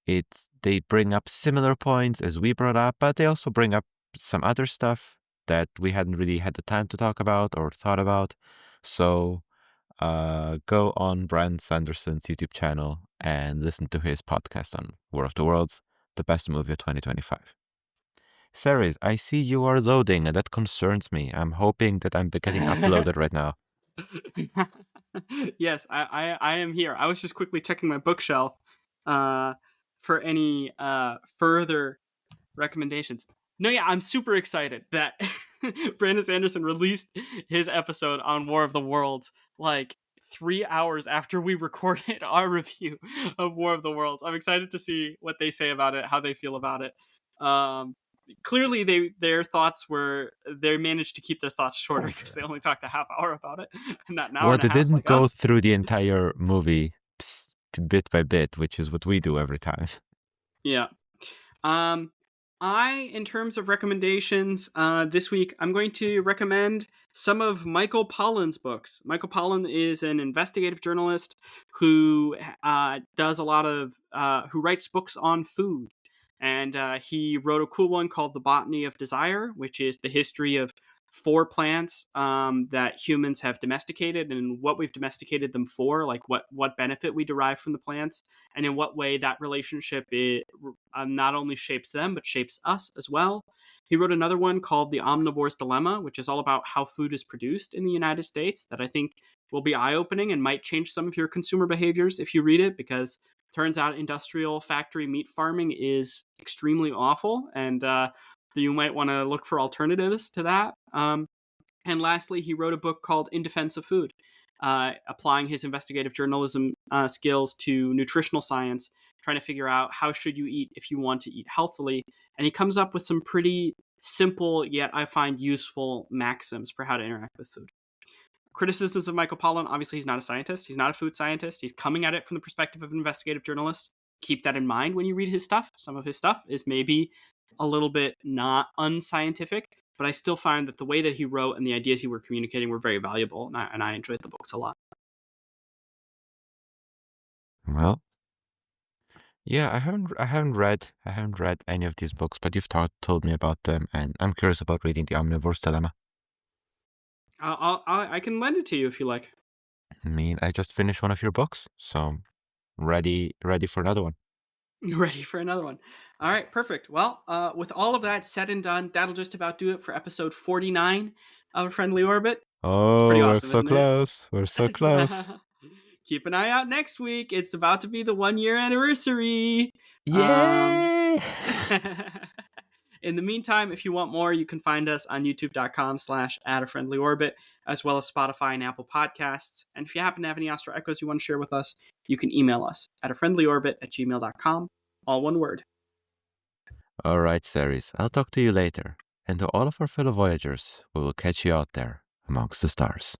They bring up similar points as we brought up, but they also bring up some other stuff that we hadn't really had the time to talk about or thought about. So go on Brandon Sanderson's YouTube channel and listen to his podcast on War of the Worlds, the best movie of 2025. Ceres, I see you are loading, and that concerns me. I'm hoping that I'm getting uploaded right now. Yes, I am here. I was just quickly checking my bookshelf for any further recommendations. No, yeah, I'm super excited that Brandon Sanderson released his episode on War of the Worlds like 3 hours after we recorded our review of War of the Worlds. I'm excited to see what they say about it, how they feel about it. Clearly, their thoughts they managed to keep their thoughts shorter because they only talked a half hour about it, and not an hour. Well, they didn't go through the entire movie bit by bit, which is what we do every time. Yeah. In terms of recommendations, this week, I'm going to recommend some of Michael Pollan's books. Michael Pollan is an investigative journalist who does a lot of, who writes books on food. And he wrote a cool one called The Botany of Desire, which is the history of 4 plants that humans have domesticated and what we've domesticated them for, like what benefit we derive from the plants, and in what way that relationship not only shapes them, but shapes us as well. He wrote another one called The Omnivore's Dilemma, which is all about how food is produced in the United States, that I think will be eye-opening and might change some of your consumer behaviors if you read it, because turns out industrial factory meat farming is extremely awful, and you might want to look for alternatives to that. And lastly, he wrote a book called In Defense of Food, applying his investigative journalism skills to nutritional science, trying to figure out how should you eat if you want to eat healthily. And he comes up with some pretty simple, yet I find useful maxims for how to interact with food. Criticisms of Michael Pollan: obviously he's not a scientist. He's not a food scientist. He's coming at it from the perspective of an investigative journalist. Keep that in mind when you read his stuff. Some of his stuff is maybe a little bit not unscientific, but I still find that the way that he wrote and the ideas he were communicating were very valuable, and I enjoyed the books a lot. Well, yeah, I haven't read any of these books, but you've told me about them, and I'm curious about reading The Omnivore's Dilemma. I can lend it to you if you like. I mean, I just finished one of your books, so ready for another one. Ready for another one. All right, perfect. Well, with all of that said and done, that'll just about do it for episode 49 of A Friendly Orbit. It's pretty We're awesome, so isn't close. We're so close. Keep an eye out next week. It's about to be the 1-year anniversary. Yay! In the meantime, if you want more, you can find us on youtube.com/@afriendlyorbit, as well as Spotify and Apple Podcasts. And if you happen to have any Astro Echoes you want to share with us, you can email us at afriendlyorbit@gmail.com, all one word. All right, Ceres, I'll talk to you later. And to all of our fellow Voyagers, we will catch you out there amongst the stars.